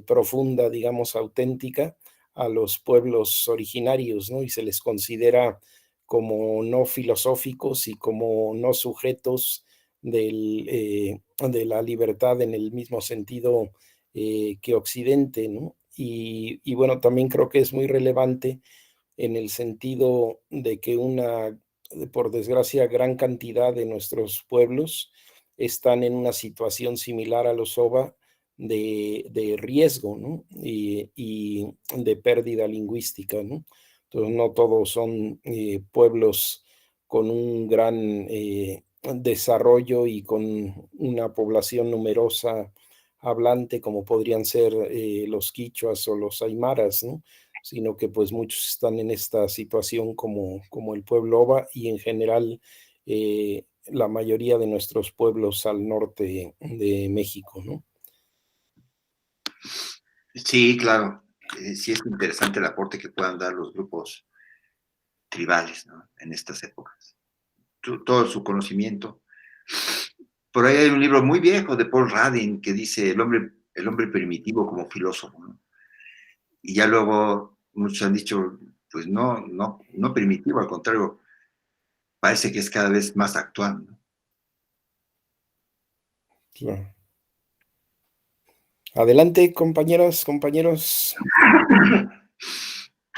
profunda, digamos, auténtica a los pueblos originarios, ¿no? Y se les considera como no filosóficos y como no sujetos de la libertad en el mismo sentido que Occidente, ¿no? Y bueno, también creo que es muy relevante en el sentido de que por desgracia, gran cantidad de nuestros pueblos están en una situación similar a los OVA de riesgo, ¿no? Y de pérdida lingüística, ¿no? Entonces, no todos son pueblos con un gran desarrollo y con una población numerosa hablante como podrían ser los quichuas o los aymaras, ¿no? Sino que pues muchos están en esta situación como el pueblo Oba y en general la mayoría de nuestros pueblos al norte de México, ¿no? Sí, claro. Sí es interesante el aporte que puedan dar los grupos tribales, ¿no? En estas épocas. Todo su conocimiento. Por ahí hay un libro muy viejo de Paul Radin que dice el hombre primitivo como filósofo, ¿no? Y ya luego muchos han dicho, pues no primitivo, al contrario, parece que es cada vez más actual, ¿no? Claro. Adelante, compañeras, compañeros.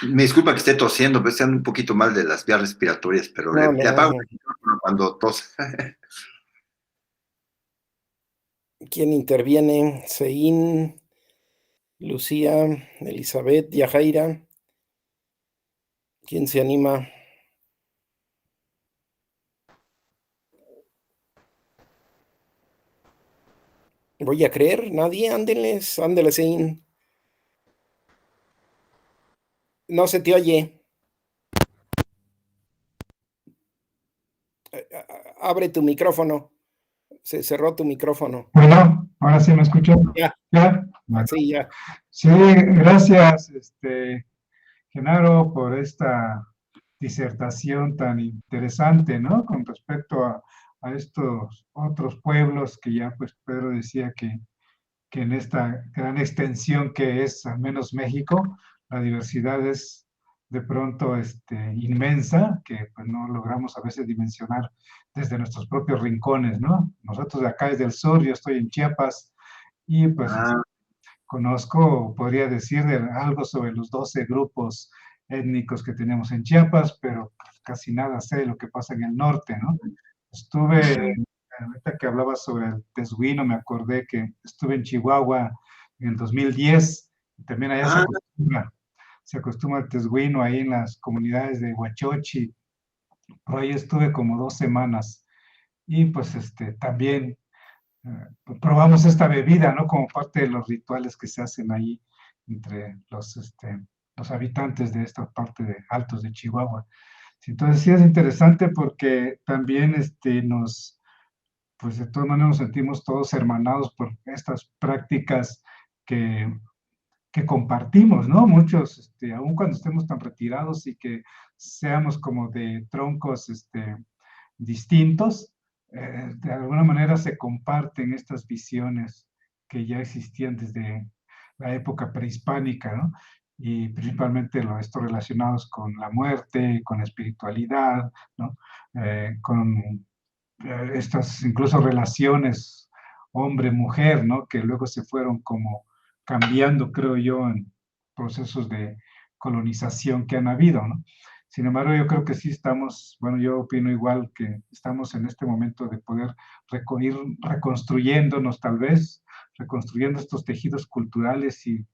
Me disculpa que esté tosiendo, pero están un poquito mal de las vías respiratorias, pero No, le apago no. el micrófono cuando tos. ¿Quién interviene? Seín, Lucía, Elizabeth, Yajaira. ¿Quién se anima? Voy a creer, nadie, ándeles, ándeles, Seín. No se te oye. Abre tu micrófono. Se cerró tu micrófono. Bueno, ahora sí me escucho. Ya, ¿Ya? Bueno. sí, ya. Sí, gracias, Genaro, por esta disertación tan interesante, ¿no? Con respecto a estos otros pueblos que ya, pues, Pedro decía que en esta gran extensión que es al menos México, la diversidad es de pronto inmensa, que pues, no logramos a veces dimensionar desde nuestros propios rincones, ¿no? Nosotros de acá desde el sur, yo estoy en Chiapas y pues Ah, conozco, podría decir algo sobre los 12 grupos étnicos que tenemos en Chiapas, pero casi nada sé de lo que pasa en el norte, ¿no? Estuve, ahorita que hablaba sobre el tezuino, me acordé que estuve en Chihuahua en el 2010, y también allá ah, se acostumbra el tezuino ahí en las comunidades de Huachochi, por ahí estuve como 2 semanas, y pues también probamos esta bebida, ¿no? Como parte de los rituales que se hacen ahí entre los habitantes de esta parte de Altos de Chihuahua. Entonces sí es interesante porque también pues de todas maneras nos sentimos todos hermanados por estas prácticas que, que compartimos, ¿no? Muchos, aun cuando estemos tan retirados y que seamos como de troncos, distintos, de alguna manera se comparten estas visiones que ya existían desde la época prehispánica, ¿no? Y principalmente estos relacionados con la muerte, con la espiritualidad, ¿no? Con estas incluso relaciones hombre-mujer, ¿no? Que luego se fueron como cambiando, creo yo, en procesos de colonización que han habido, ¿no? Sin embargo, yo creo que sí estamos, bueno, yo opino igual que estamos en este momento de poder ir reconstruyéndonos tal vez, reconstruyendo estos tejidos culturales y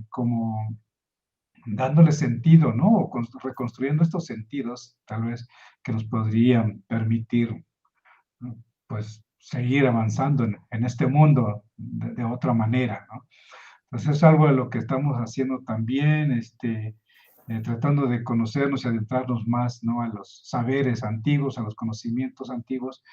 como dándole sentido, ¿no? O reconstruyendo estos sentidos, tal vez, que nos podrían permitir, ¿no? Pues, seguir avanzando en este mundo de otra manera, ¿no? Entonces es algo de lo que estamos haciendo también, tratando de conocernos y adentrarnos más, ¿no? A los saberes antiguos, a los conocimientos antiguos,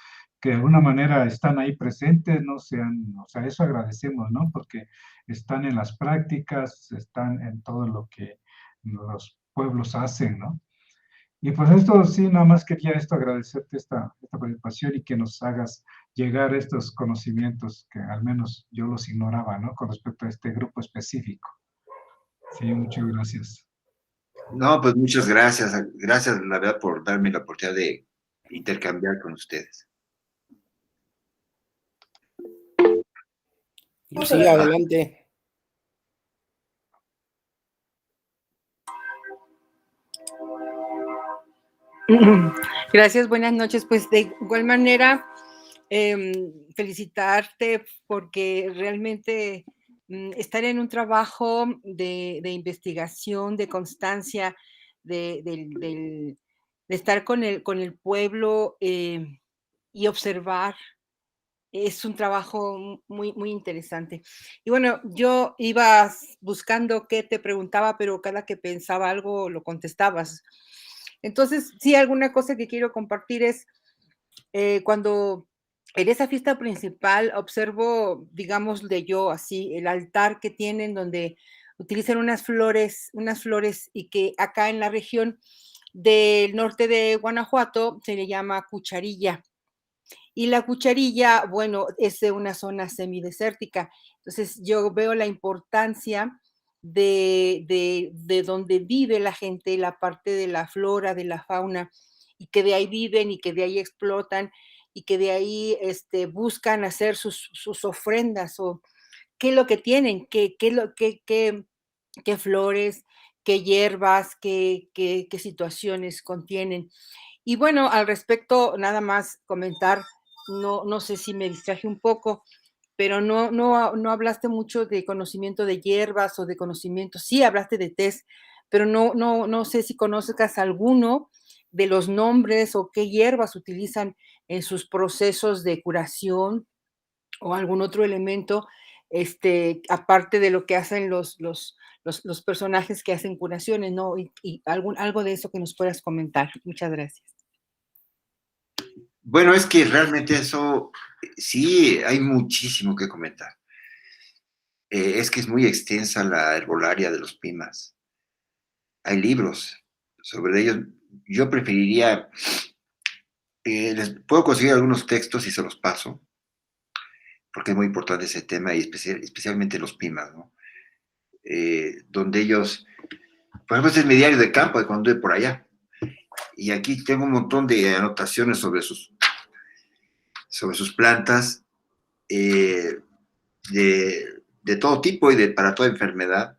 que de alguna manera están ahí presentes, no sean, o sea, eso agradecemos, ¿no? Porque están en las prácticas, están en todo lo que los pueblos hacen, ¿no? Y pues esto sí, nada más quería agradecerte esta participación y que nos hagas llegar estos conocimientos que al menos yo los ignoraba, ¿no? Con respecto a este grupo específico. Sí, muchas gracias. no, pues muchas gracias. Gracias, la verdad, por darme la oportunidad de intercambiar con ustedes. Lucía, adelante. Gracias, buenas noches. Pues de igual manera, felicitarte porque realmente estar en un trabajo de investigación, de constancia, estar con el pueblo y observar. Es un trabajo muy, muy interesante. Y bueno, yo iba buscando qué te preguntaba, pero cada que pensaba algo lo contestabas. Entonces, sí, alguna cosa que quiero compartir es cuando en esa fiesta principal observo, digamos, de yo así, el altar que tienen donde utilizan unas flores y que acá en la región del norte de Guanajuato se le llama cucharilla. Y la cucharilla, bueno, es de una zona semidesértica. Entonces yo veo la importancia de donde vive la gente, la parte de la flora, de la fauna, y que de ahí viven y que de ahí explotan y que de ahí buscan hacer sus ofrendas o qué es lo que tienen, qué flores, qué hierbas, qué situaciones contienen. Y bueno, al respecto, nada más comentar, no sé si me distraje un poco, pero no hablaste mucho de conocimiento de hierbas o de conocimiento, sí hablaste de test, pero no sé si conozcas alguno de los nombres o qué hierbas utilizan en sus procesos de curación o algún otro elemento, aparte de lo que hacen los personajes que hacen curaciones, ¿no? Y algo de eso que nos puedas comentar. Muchas gracias. Bueno, es que realmente eso, sí, hay muchísimo que comentar. Es que es muy extensa la herbolaria de los pimas. Hay libros sobre ellos. Yo preferiría, les puedo conseguir algunos textos y se los paso, porque es muy importante ese tema y especialmente los pimas, ¿no? Donde ellos, por ejemplo, este es mi diario de campo de cuando anduve por allá. Y aquí tengo un montón de anotaciones sobre sus plantas, de todo tipo y para toda enfermedad,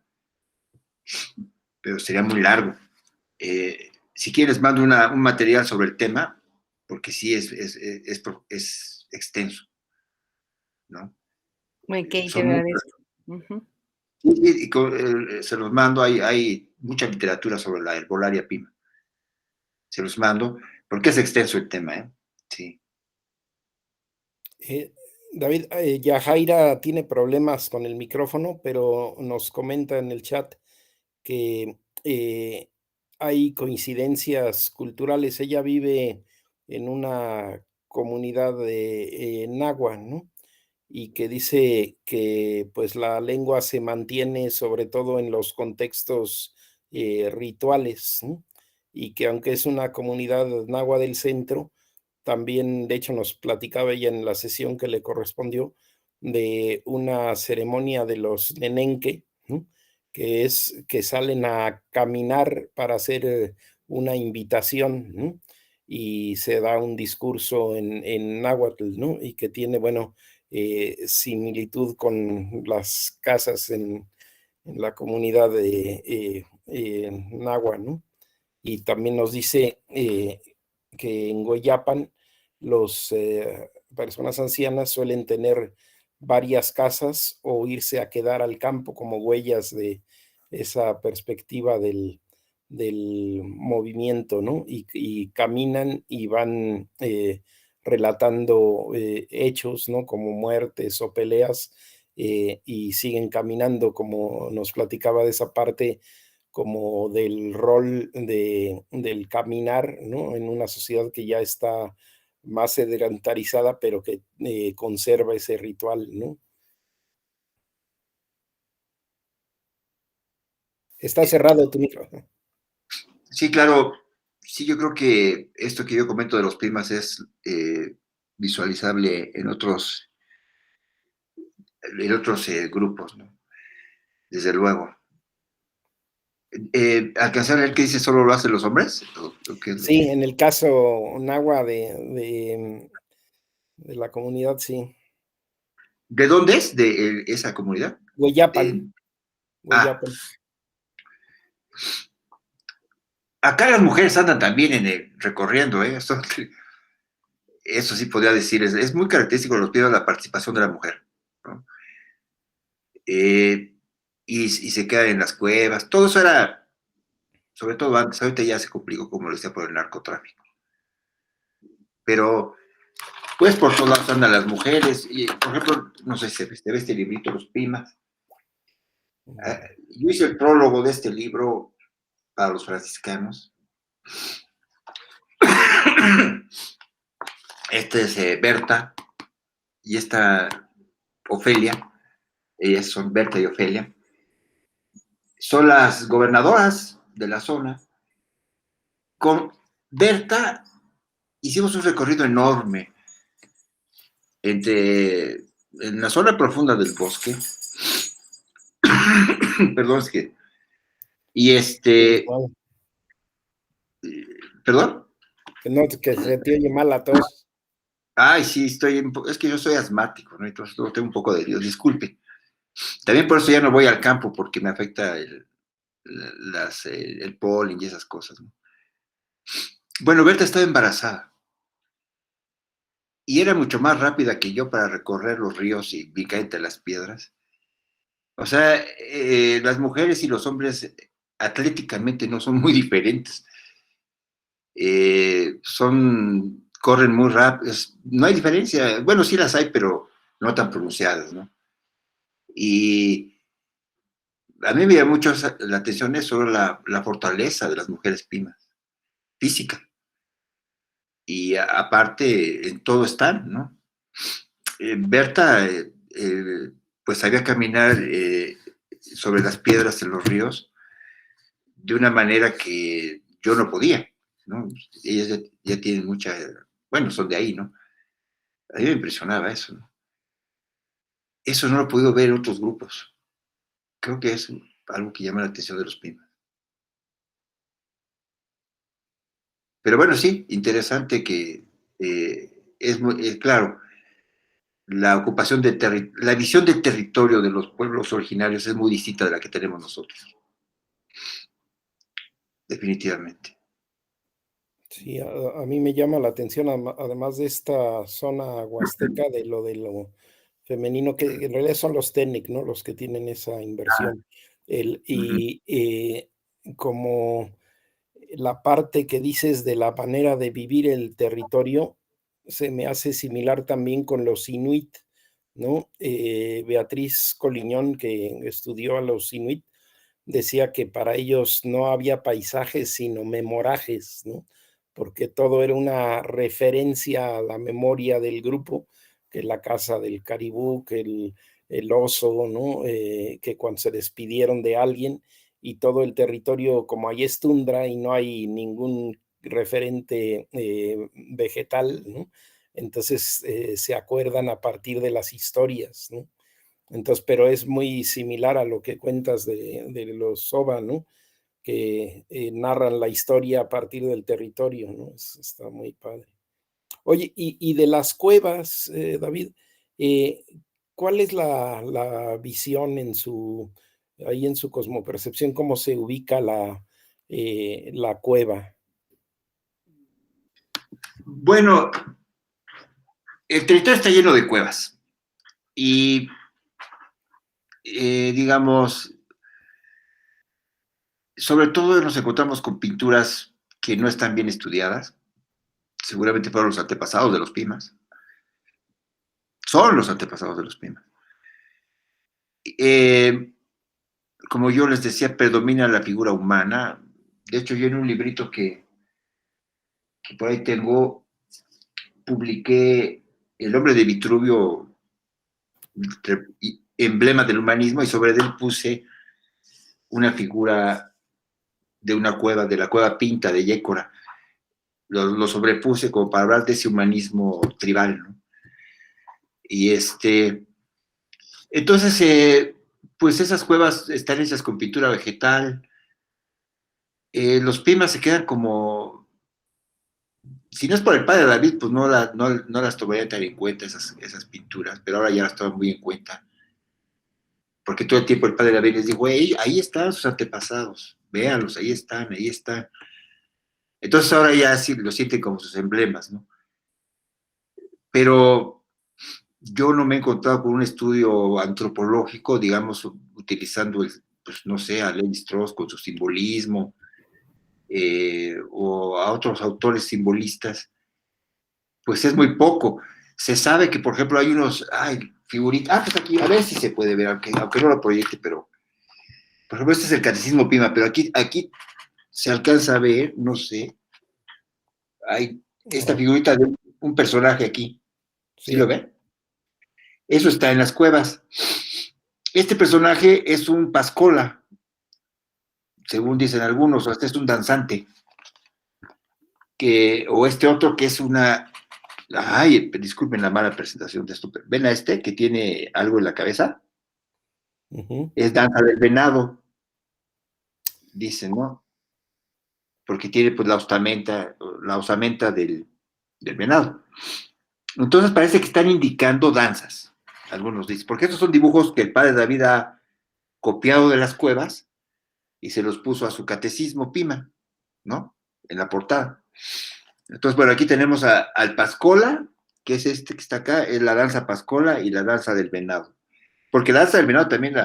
pero sería muy largo. Si quieres, mando un material sobre el tema, porque sí es extenso, ¿no? Ok, te Son agradezco. Uh-huh. se los mando, hay mucha literatura sobre la herbolaria pima. Se los mando, porque es extenso el tema, ¿eh? Sí. David, Yajaira tiene problemas con el micrófono, pero nos comenta en el chat que hay coincidencias culturales. Ella vive en una comunidad de náhuatl, ¿no? Y que dice que pues la lengua se mantiene sobre todo en los contextos rituales, ¿no? Y que aunque es una comunidad náhuatl del centro, también, de hecho, nos platicaba ella en la sesión que le correspondió de una ceremonia de los nenenque, ¿no? Que es que salen a caminar para hacer una invitación, ¿no? Y se da un discurso en náhuatl, ¿no? Y que tiene, bueno, similitud con las casas en la comunidad de náhuatl, ¿no? Y también nos dice que en Goyapan las personas ancianas suelen tener varias casas o irse a quedar al campo como huellas de esa perspectiva del movimiento, ¿no? Y caminan y van relatando hechos, ¿no? Como muertes o peleas, y siguen caminando, como nos platicaba de esa parte como del rol del caminar, ¿no? En una sociedad que ya está más sedentarizada, pero que conserva ese ritual, ¿no? Está cerrado tu micrófono. Sí, claro. Sí, yo creo que esto que yo comento de los primas es visualizable en otros grupos, ¿no? Desde luego. ¿Alcanzar a ver qué dice solo lo hacen los hombres? Sí, en el caso náhuatl de la comunidad, sí. ¿De dónde es? ¿De esa comunidad? Hueyapan. Hueyapan. Acá las mujeres andan también recorriendo, ¿eh? Eso sí podría decir, es muy característico de los pies la participación de la mujer, ¿no? Y se quedan en las cuevas, todo eso era sobre todo antes, ahorita ya se complicó, como lo decía, por el narcotráfico. Pero, pues por todos lados andan las mujeres, y por ejemplo, no sé si se ve este librito, Los Pimas. Yo hice el prólogo de este libro para los franciscanos. Este es Berta y esta Ofelia. Ellas son Berta y Ofelia. Son las gobernadoras de la zona. Con Berta hicimos un recorrido enorme en la zona profunda del bosque. Perdón, es que... Y Wow. ¿Perdón? No, que se te oye mal a todos. Ay, sí, es que yo soy asmático, ¿no? Entonces tengo un poco de Dios, disculpe. También por eso ya no voy al campo, porque me afecta el polen y esas cosas, ¿no? Bueno, Berta estaba embarazada y era mucho más rápida que yo para recorrer los ríos y brincar entre las piedras. O sea, las mujeres y los hombres atléticamente no son muy diferentes. Corren muy rápido, no hay diferencia. Bueno, sí las hay, pero no tan pronunciadas, ¿no? Y a mí me llama mucho la atención eso, la fortaleza de las mujeres pimas, física. Y aparte, en todo están, ¿no? Berta, pues sabía caminar sobre las piedras en los ríos de una manera que yo no podía, ¿no? Ellas ya tienen bueno, son de ahí, ¿no? A mí me impresionaba eso, ¿no? Eso no lo he podido ver en otros grupos. Creo que es algo que llama la atención de los pimas. Pero bueno, sí, interesante que es muy, claro, la visión del territorio de los pueblos originarios es muy distinta de la que tenemos nosotros. Definitivamente. Sí, a mí me llama la atención, además de esta zona huasteca, de lo femenino, que en realidad son los TENEC, ¿no? Los que tienen esa inversión. Como la parte que dices de la manera de vivir el territorio, se me hace similar también con los inuit, ¿no? Beatriz Coliñón, que estudió a los inuit, decía que para ellos no había paisajes, sino memorajes, ¿no? Porque todo era una referencia a la memoria del grupo, que la casa del caribú, que el oso, ¿no? Que cuando se despidieron de alguien, y todo el territorio, como ahí es tundra y no hay ningún referente vegetal, ¿no? Entonces se acuerdan a partir de las historias, ¿no? Entonces, pero es muy similar a lo que cuentas de los Soba, ¿no? Que narran la historia a partir del territorio, ¿no? Está muy padre. Oye, y de las cuevas, David, ¿cuál es la visión ahí en su cosmopercepción, cómo se ubica la cueva? Bueno, el territorio está lleno de cuevas y, digamos, sobre todo nos encontramos con pinturas que no están bien estudiadas. Seguramente fueron los antepasados de los pimas. Son los antepasados de los pimas. Como yo les decía, predomina la figura humana. De hecho, yo en un librito que por ahí tengo, publiqué El hombre de Vitruvio, emblema del humanismo, y sobre él puse una figura de una cueva, de la cueva Pinta de Yécora. Lo sobrepuse como para hablar de ese humanismo tribal, ¿no? Y entonces, pues esas cuevas están hechas con pintura vegetal. Los pimas se quedan como, si no es por el padre David, pues no las tomaría tan en cuenta esas pinturas, pero ahora ya las toman muy en cuenta. Porque todo el tiempo el padre David les dijo, hey, ahí están sus antepasados, véanlos, ahí están, ahí están. Entonces ahora ya sí lo sienten como sus emblemas, ¿no? Pero yo no me he encontrado con un estudio antropológico, digamos, utilizando, pues no sé, a Levi Strauss con su simbolismo, o a otros autores simbolistas, pues es muy poco. Se sabe que, por ejemplo, hay unos, figuritas, pues aquí, a ver si se puede ver, aunque no lo proyecte, pero, por ejemplo, este es el Catecismo Pima, pero aquí se alcanza a ver, no sé, hay esta figurita de un personaje aquí, ¿sí lo ven? Eso está en las cuevas. Este personaje es un pascola, según dicen algunos, o este es un danzante, o este otro que es una... Ay, disculpen la mala presentación de esto, pero ven a este que tiene algo en la cabeza. Es danza del venado, dicen, ¿no? Porque tiene pues la osamenta del venado. Entonces parece que están indicando danzas, algunos dicen, porque estos son dibujos que el padre David ha copiado de las cuevas y se los puso a su catecismo Pima, ¿no? En la portada. Entonces, bueno, aquí tenemos al Pascola, que es este que está acá, es la danza Pascola y la danza del venado. Porque la danza del venado también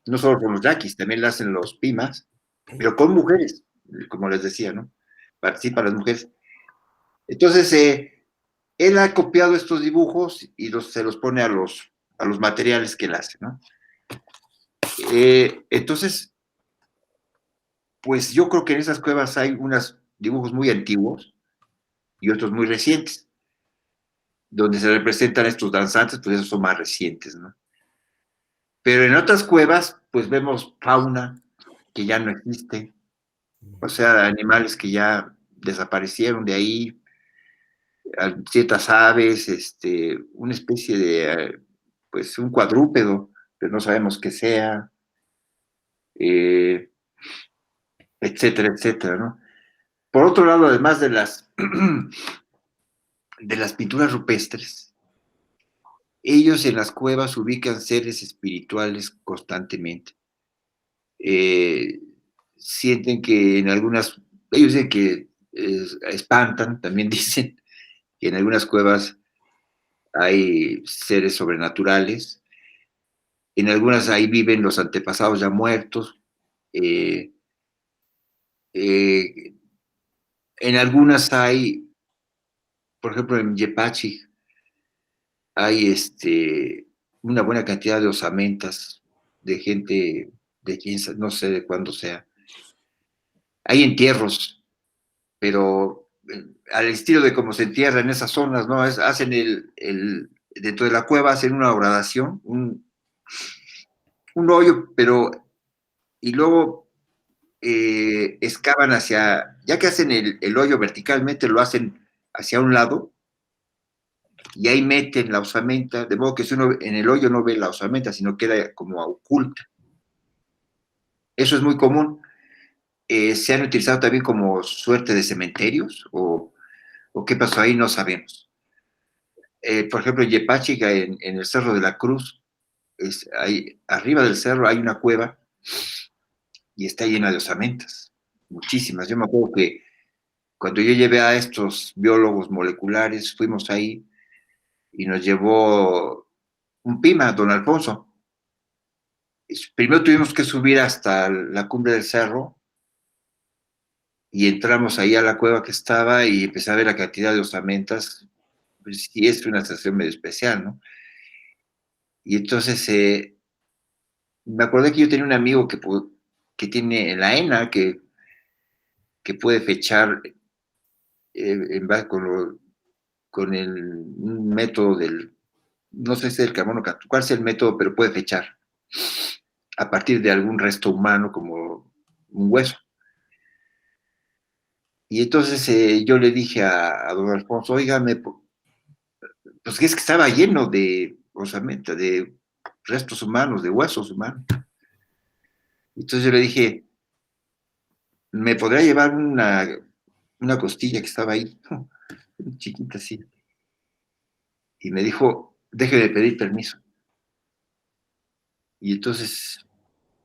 no solo con los yaquis, también la hacen los Pimas, pero con mujeres, como les decía, ¿no? Participan las mujeres. Entonces, él ha copiado estos dibujos y se los pone a los materiales que él hace, ¿no? Entonces, pues yo creo que en esas cuevas hay unos dibujos muy antiguos y otros muy recientes, donde se representan estos danzantes, pues esos son más recientes, ¿no? Pero en otras cuevas, pues vemos fauna que ya no existe, o sea, animales que ya desaparecieron de ahí, ciertas aves, una especie de, pues un cuadrúpedo, pero no sabemos qué sea, etcétera, etcétera, ¿no? Por otro lado, además de de las pinturas rupestres, ellos en las cuevas ubican seres espirituales constantemente. Sienten que en algunas, ellos dicen que espantan, también dicen que en algunas cuevas hay seres sobrenaturales, en algunas ahí viven los antepasados ya muertos, eh, eh, en algunas hay, por ejemplo en Yepachi, hay una buena cantidad de osamentas de gente de quién no sé de cuándo sea. Hay entierros, pero al estilo de cómo se entierra en esas zonas, ¿no? Hacen dentro de la cueva hacen una horadación, un hoyo, pero, y luego excavan ya que hacen el hoyo verticalmente, lo hacen hacia un lado, y ahí meten la osamenta, de modo que si uno en el hoyo no ve la osamenta, sino queda como oculta. Eso es muy común. Se han utilizado también como suerte de cementerios, o qué pasó ahí, no sabemos. Por ejemplo, en Yepachica, en el Cerro de la Cruz, arriba del cerro hay una cueva y está llena de osamentas, muchísimas. Yo me acuerdo que cuando yo llevé a estos biólogos moleculares, fuimos ahí y nos llevó un Pima, don Alfonso. Primero tuvimos que subir hasta la cumbre del cerro y entramos ahí a la cueva que estaba y empecé a ver la cantidad de osamentas. Pues sí, es una sensación medio especial, ¿no? Y entonces me acordé que yo tenía un amigo que tiene la ENA, que puede fechar con el método no sé si es el carbono 14, cuál es el método, pero puede fechar a partir de algún resto humano como un hueso. Y entonces yo le dije a don Alfonso, óigame, pues es que estaba lleno de osamenta, de restos humanos, de huesos humanos. Entonces yo le dije, ¿me podría llevar una costilla que estaba ahí? Chiquita así. Y me dijo, déjeme pedir permiso. Y entonces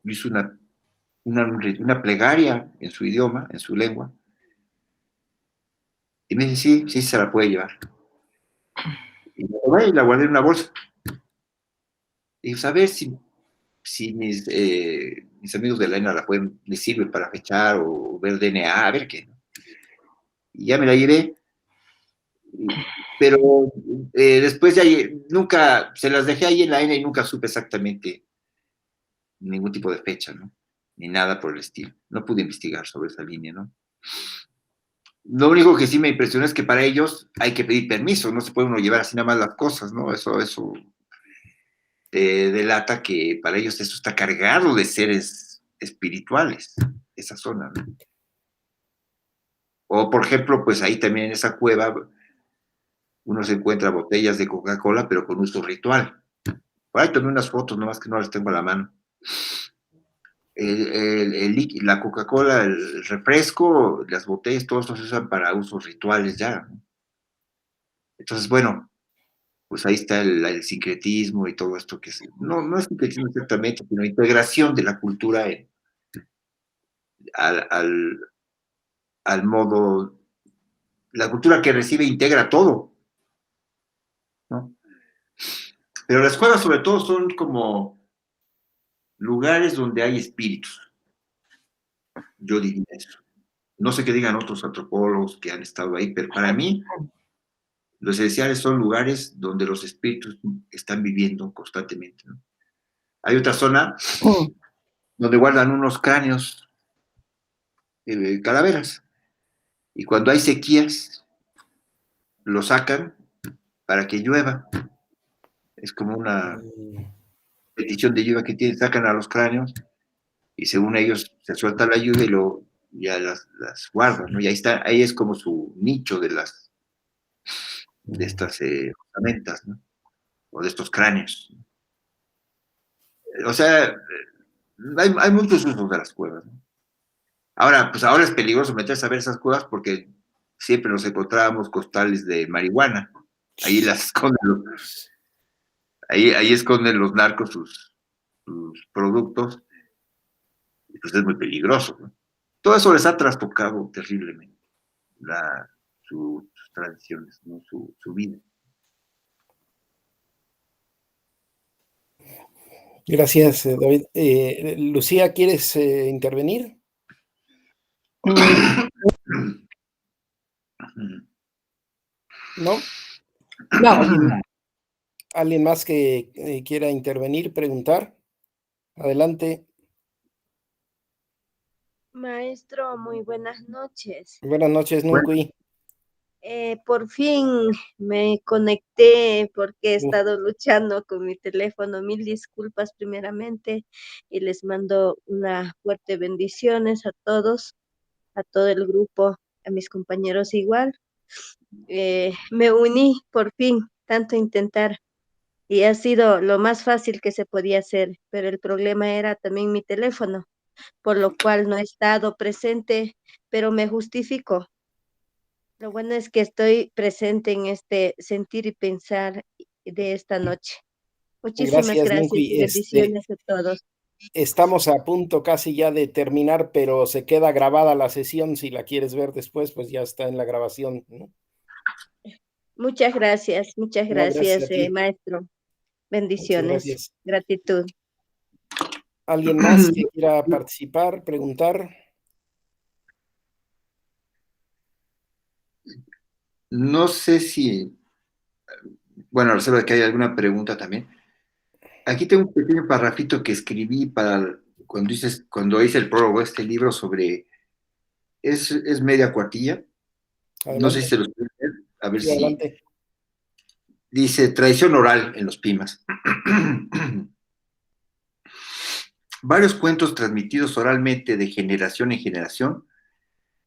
hizo una plegaria en su idioma, en su lengua. Y me dice, sí, sí se la puede llevar. Y la guardé en una bolsa. Y dije, a ver si si mis amigos de la ENA les sirve para fechar o ver DNA, a ver qué, ¿no? Y ya me la llevé, pero después ya nunca, se las dejé ahí en la ENA y nunca supe exactamente ningún tipo de fecha, ¿no? Ni nada por el estilo. No pude investigar sobre esa línea, ¿no? Lo único que sí me impresionó es que para ellos hay que pedir permiso, no se puede uno llevar así nada más las cosas, ¿no? Eso delata que para ellos eso está cargado de seres espirituales, esa zona, ¿no? O, por ejemplo, pues ahí también en esa cueva uno se encuentra botellas de Coca-Cola, pero con uso ritual. Por ahí tomé unas fotos, nomás que no las tengo a la mano. La Coca-Cola, el refresco, las botellas, todos se usan para usos rituales ya, ¿no? Entonces, bueno, pues ahí está el sincretismo y todo esto que es, no es sincretismo exactamente, sino integración de la cultura al, al, al modo, la cultura que recibe integra todo, ¿no? Pero las cuevas sobre todo son como lugares donde hay espíritus, yo diría eso. No sé qué digan otros antropólogos que han estado ahí, pero para mí los esenciales son lugares donde los espíritus están viviendo constantemente, ¿no? Hay otra zona donde guardan unos cráneos, calaveras, y cuando hay sequías, lo sacan para que llueva. Es como una petición de lluvia que tienen, sacan a los cráneos y según ellos se suelta la lluvia y ya las guardan, ¿no? Y ahí está, ahí es como su nicho de estas ornamentas, ¿no? O de estos cráneos. O sea, hay muchos usos de las cuevas, ¿no? Ahora, pues ahora es peligroso meterse a ver esas cuevas porque siempre nos encontrábamos costales de marihuana. Ahí las esconden, ahí esconden los narcos sus productos, y pues es muy peligroso, ¿no? Todo eso les ha trastocado terriblemente sus tradiciones, ¿no? Su vida. Gracias, David. Lucía, ¿quieres intervenir? ¿No? No. ¿Alguien más que quiera intervenir, preguntar? Adelante. Maestro, muy buenas noches. Buenas noches, Nunqui. Por fin me conecté porque he estado luchando con mi teléfono. Mil disculpas primeramente y les mando una fuerte bendiciones a todos, a todo el grupo, a mis compañeros igual. Me uní por fin, tanto intentar. Y ha sido lo más fácil que se podía hacer, pero el problema era también mi teléfono, por lo cual no he estado presente, pero me justifico. Lo bueno es que estoy presente en este sentir y pensar de esta noche. Muchísimas Gracias, gracias Nunqui. y bendiciones a todos. Estamos a punto casi ya de terminar, pero se queda grabada la sesión. Si la quieres ver después, pues ya está en la grabación, ¿no? Muchas gracias, No, gracias a ti. maestro. Muchas Bendiciones, gracias. gratitud. ¿Alguien más que quiera participar, preguntar? No sé si, bueno, a reserva de que hay alguna pregunta también. Aquí tengo un pequeño parrafito que escribí para cuando hice el prólogo de este libro sobre, es media cuartilla, no sé si Adelante. se los pueden leer, a ver Sí, si, adelante. dice tradición oral en los Pimas. Varios cuentos transmitidos oralmente de generación en generación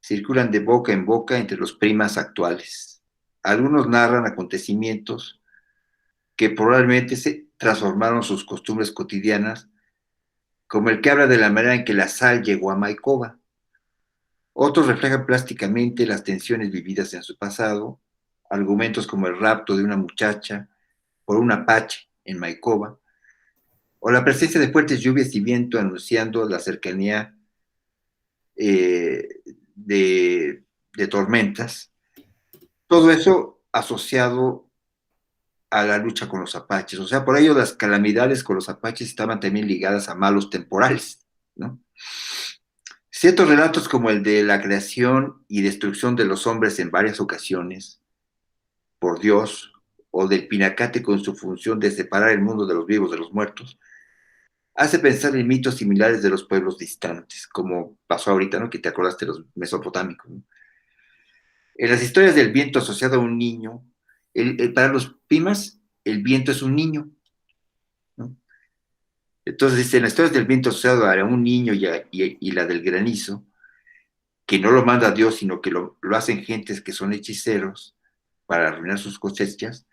circulan de boca en boca entre los Primas actuales. Algunos narran acontecimientos que probablemente se transformaron sus costumbres cotidianas, como el que habla de la manera en que la sal llegó a Maikova. Otros reflejan plásticamente las tensiones vividas en su pasado, argumentos como el rapto de una muchacha por un apache en Maikova, o la presencia de fuertes lluvias y viento anunciando la cercanía eh, de tormentas. Todo eso asociado a la lucha con los apaches. O sea, por ello las calamidades con los apaches estaban también ligadas a malos temporales, ¿no? Ciertos relatos como el de la creación y destrucción de los hombres en varias ocasiones por Dios, o del pinacate con su función de separar el mundo de los vivos de los muertos, hace pensar en mitos similares de los pueblos distantes, como pasó ahorita, ¿no? Que te acordaste de los mesopotámicos, ¿no? En las historias del viento asociado a un niño, para los pimas, el viento es un niño, ¿no? Entonces, dice, en las historias del viento asociado a un niño y la del granizo, que no lo manda Dios, sino que lo hacen gentes que son hechiceros para arruinar sus cosechas,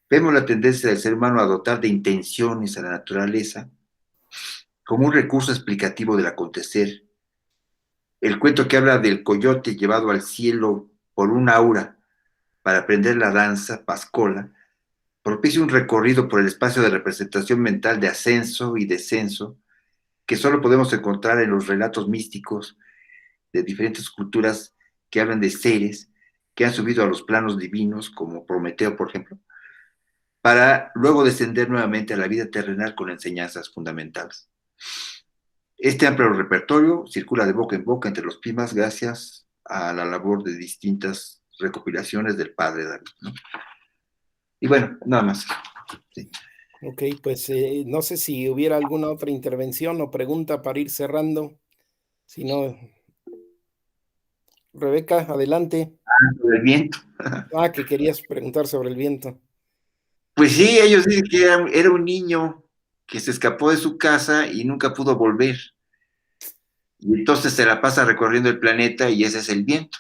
vemos la tendencia del ser humano a dotar de intenciones a la naturaleza como un recurso explicativo del acontecer. El cuento que habla del coyote llevado al cielo por un aura para aprender la danza pascola propicia un recorrido por el espacio de representación mental de ascenso y descenso que solo podemos encontrar en los relatos místicos de diferentes culturas que hablan de seres que han subido a los planos divinos, como Prometeo, por ejemplo, para luego descender nuevamente a la vida terrenal con enseñanzas fundamentales. Este amplio repertorio circula de boca en boca entre los pimas gracias a la labor de distintas recopilaciones del padre David, ¿no? Y bueno, nada más. Sí. Ok, pues no sé si hubiera alguna otra intervención o pregunta para ir cerrando. Si no, Rebeca, adelante. El viento. Ah, que querías preguntar sobre el viento. Pues sí, ellos dicen que era un niño que se escapó de su casa y nunca pudo volver. Y entonces se la pasa recorriendo el planeta y ese es el viento.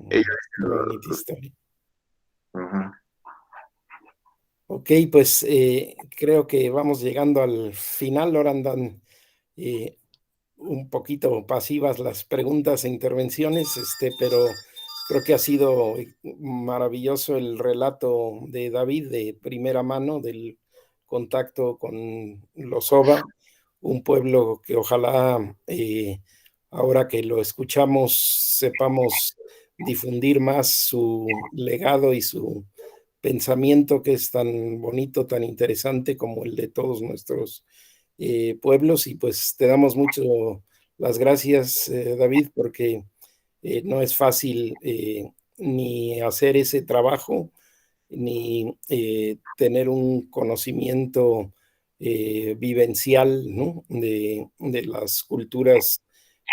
Ellos Qué bonita historia. uh-huh. Ok, pues creo que vamos llegando al final. Ahora andan un poquito pasivas las preguntas e intervenciones, pero creo que ha sido maravilloso el relato de David de primera mano del contacto con los Oba, un pueblo que ojalá ahora que lo escuchamos sepamos difundir más su legado y su pensamiento que es tan bonito, tan interesante como el de todos nuestros pueblos. Y pues te damos mucho las gracias, David, porque no es fácil ni hacer ese trabajo, ni tener un conocimiento vivencial, ¿no? de las culturas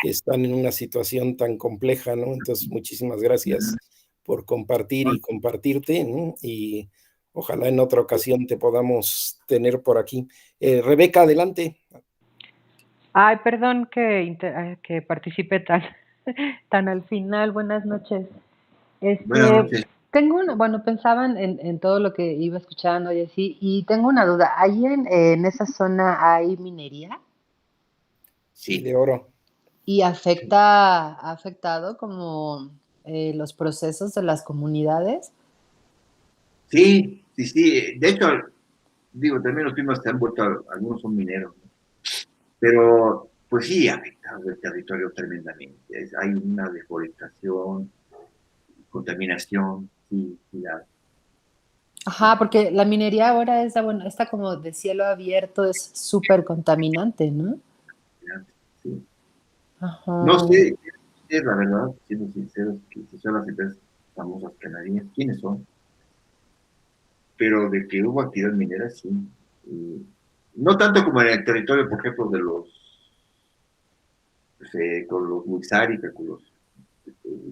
que están en una situación tan compleja, ¿no? Entonces, muchísimas gracias por compartir y compartirte, ¿no? Y ojalá en otra ocasión te podamos tener por aquí. Rebeca, adelante. Ay, perdón que participe tan al final. Buenas noches. Buenas noches. Bueno, pensaban en todo lo que iba escuchando y así, y tengo una duda. ¿Ahí en esa zona hay minería? Sí, de oro. ¿Y ha afectado como los procesos de las comunidades? Sí. De hecho, digo, también los pimas se han vuelto, algunos son mineros, ¿no? Pero, pues sí, ha afectado el territorio tremendamente. Hay una deforestación, contaminación, sí, ya. Ajá, porque la minería ahora bueno, está como de cielo abierto, es súper contaminante, ¿no? Sí. Ajá. No sé, la verdad, siendo sinceros, que si son las empresas famosas canadienses, ¿quiénes son? Pero de que hubo actividad minera, sí. No tanto como en el territorio, por ejemplo, de con los Muixárica, con los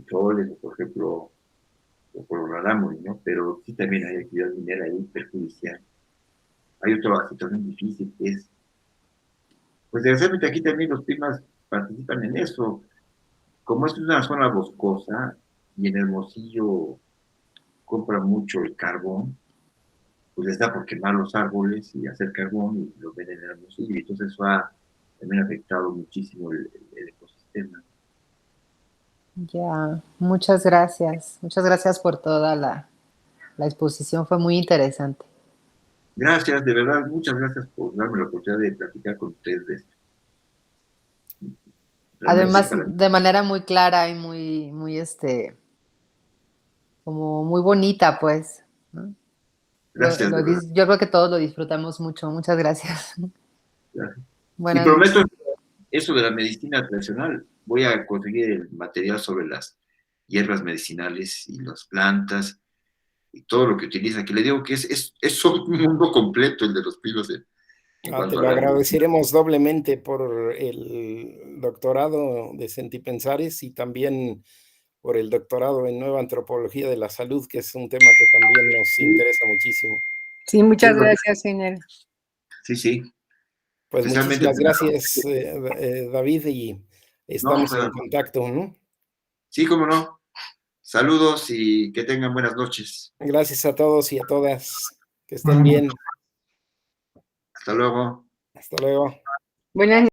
Choles, por ejemplo, o por los Rarámuri, ¿no? Pero sí también hay actividad minera ahí perjudicial. Hay otra situación difícil que es, pues desgraciadamente aquí también los primas participan en eso. Como es una zona boscosa y en Hermosillo compra mucho el carbón, pues les da por quemar los árboles y hacer carbón y lo venden en Hermosillo. Y entonces eso ha también afectado muchísimo el ecosistema. Ya, muchas gracias. Muchas gracias por toda la exposición, fue muy interesante. Gracias, de verdad, muchas gracias por darme la oportunidad de platicar con ustedes de esto. Realmente Además, para mí. de manera muy clara y como muy bonita, pues, ¿no? Gracias, de verdad. Yo creo que todos lo disfrutamos mucho. Muchas gracias. Gracias. Y Buenas noches. prometo eso de la medicina tradicional. Voy a conseguir el material sobre las hierbas medicinales y las plantas y todo lo que utiliza, que le digo que es un mundo completo el de los pinos en Te cuanto a lo la... agradeceremos doblemente por el doctorado de Sentipensares y también por el doctorado en Nueva Antropología de la Salud, que es un tema que también nos interesa muchísimo. Sí, muchas gracias, señor. Sí, sí. Pues Especialmente muchísimas gracias, David, y estamos en No, contacto, ¿no? sí, cómo no. Saludos y que tengan buenas noches. Gracias a todos y a todas. Que estén bien. Hasta luego. Hasta luego. Buenas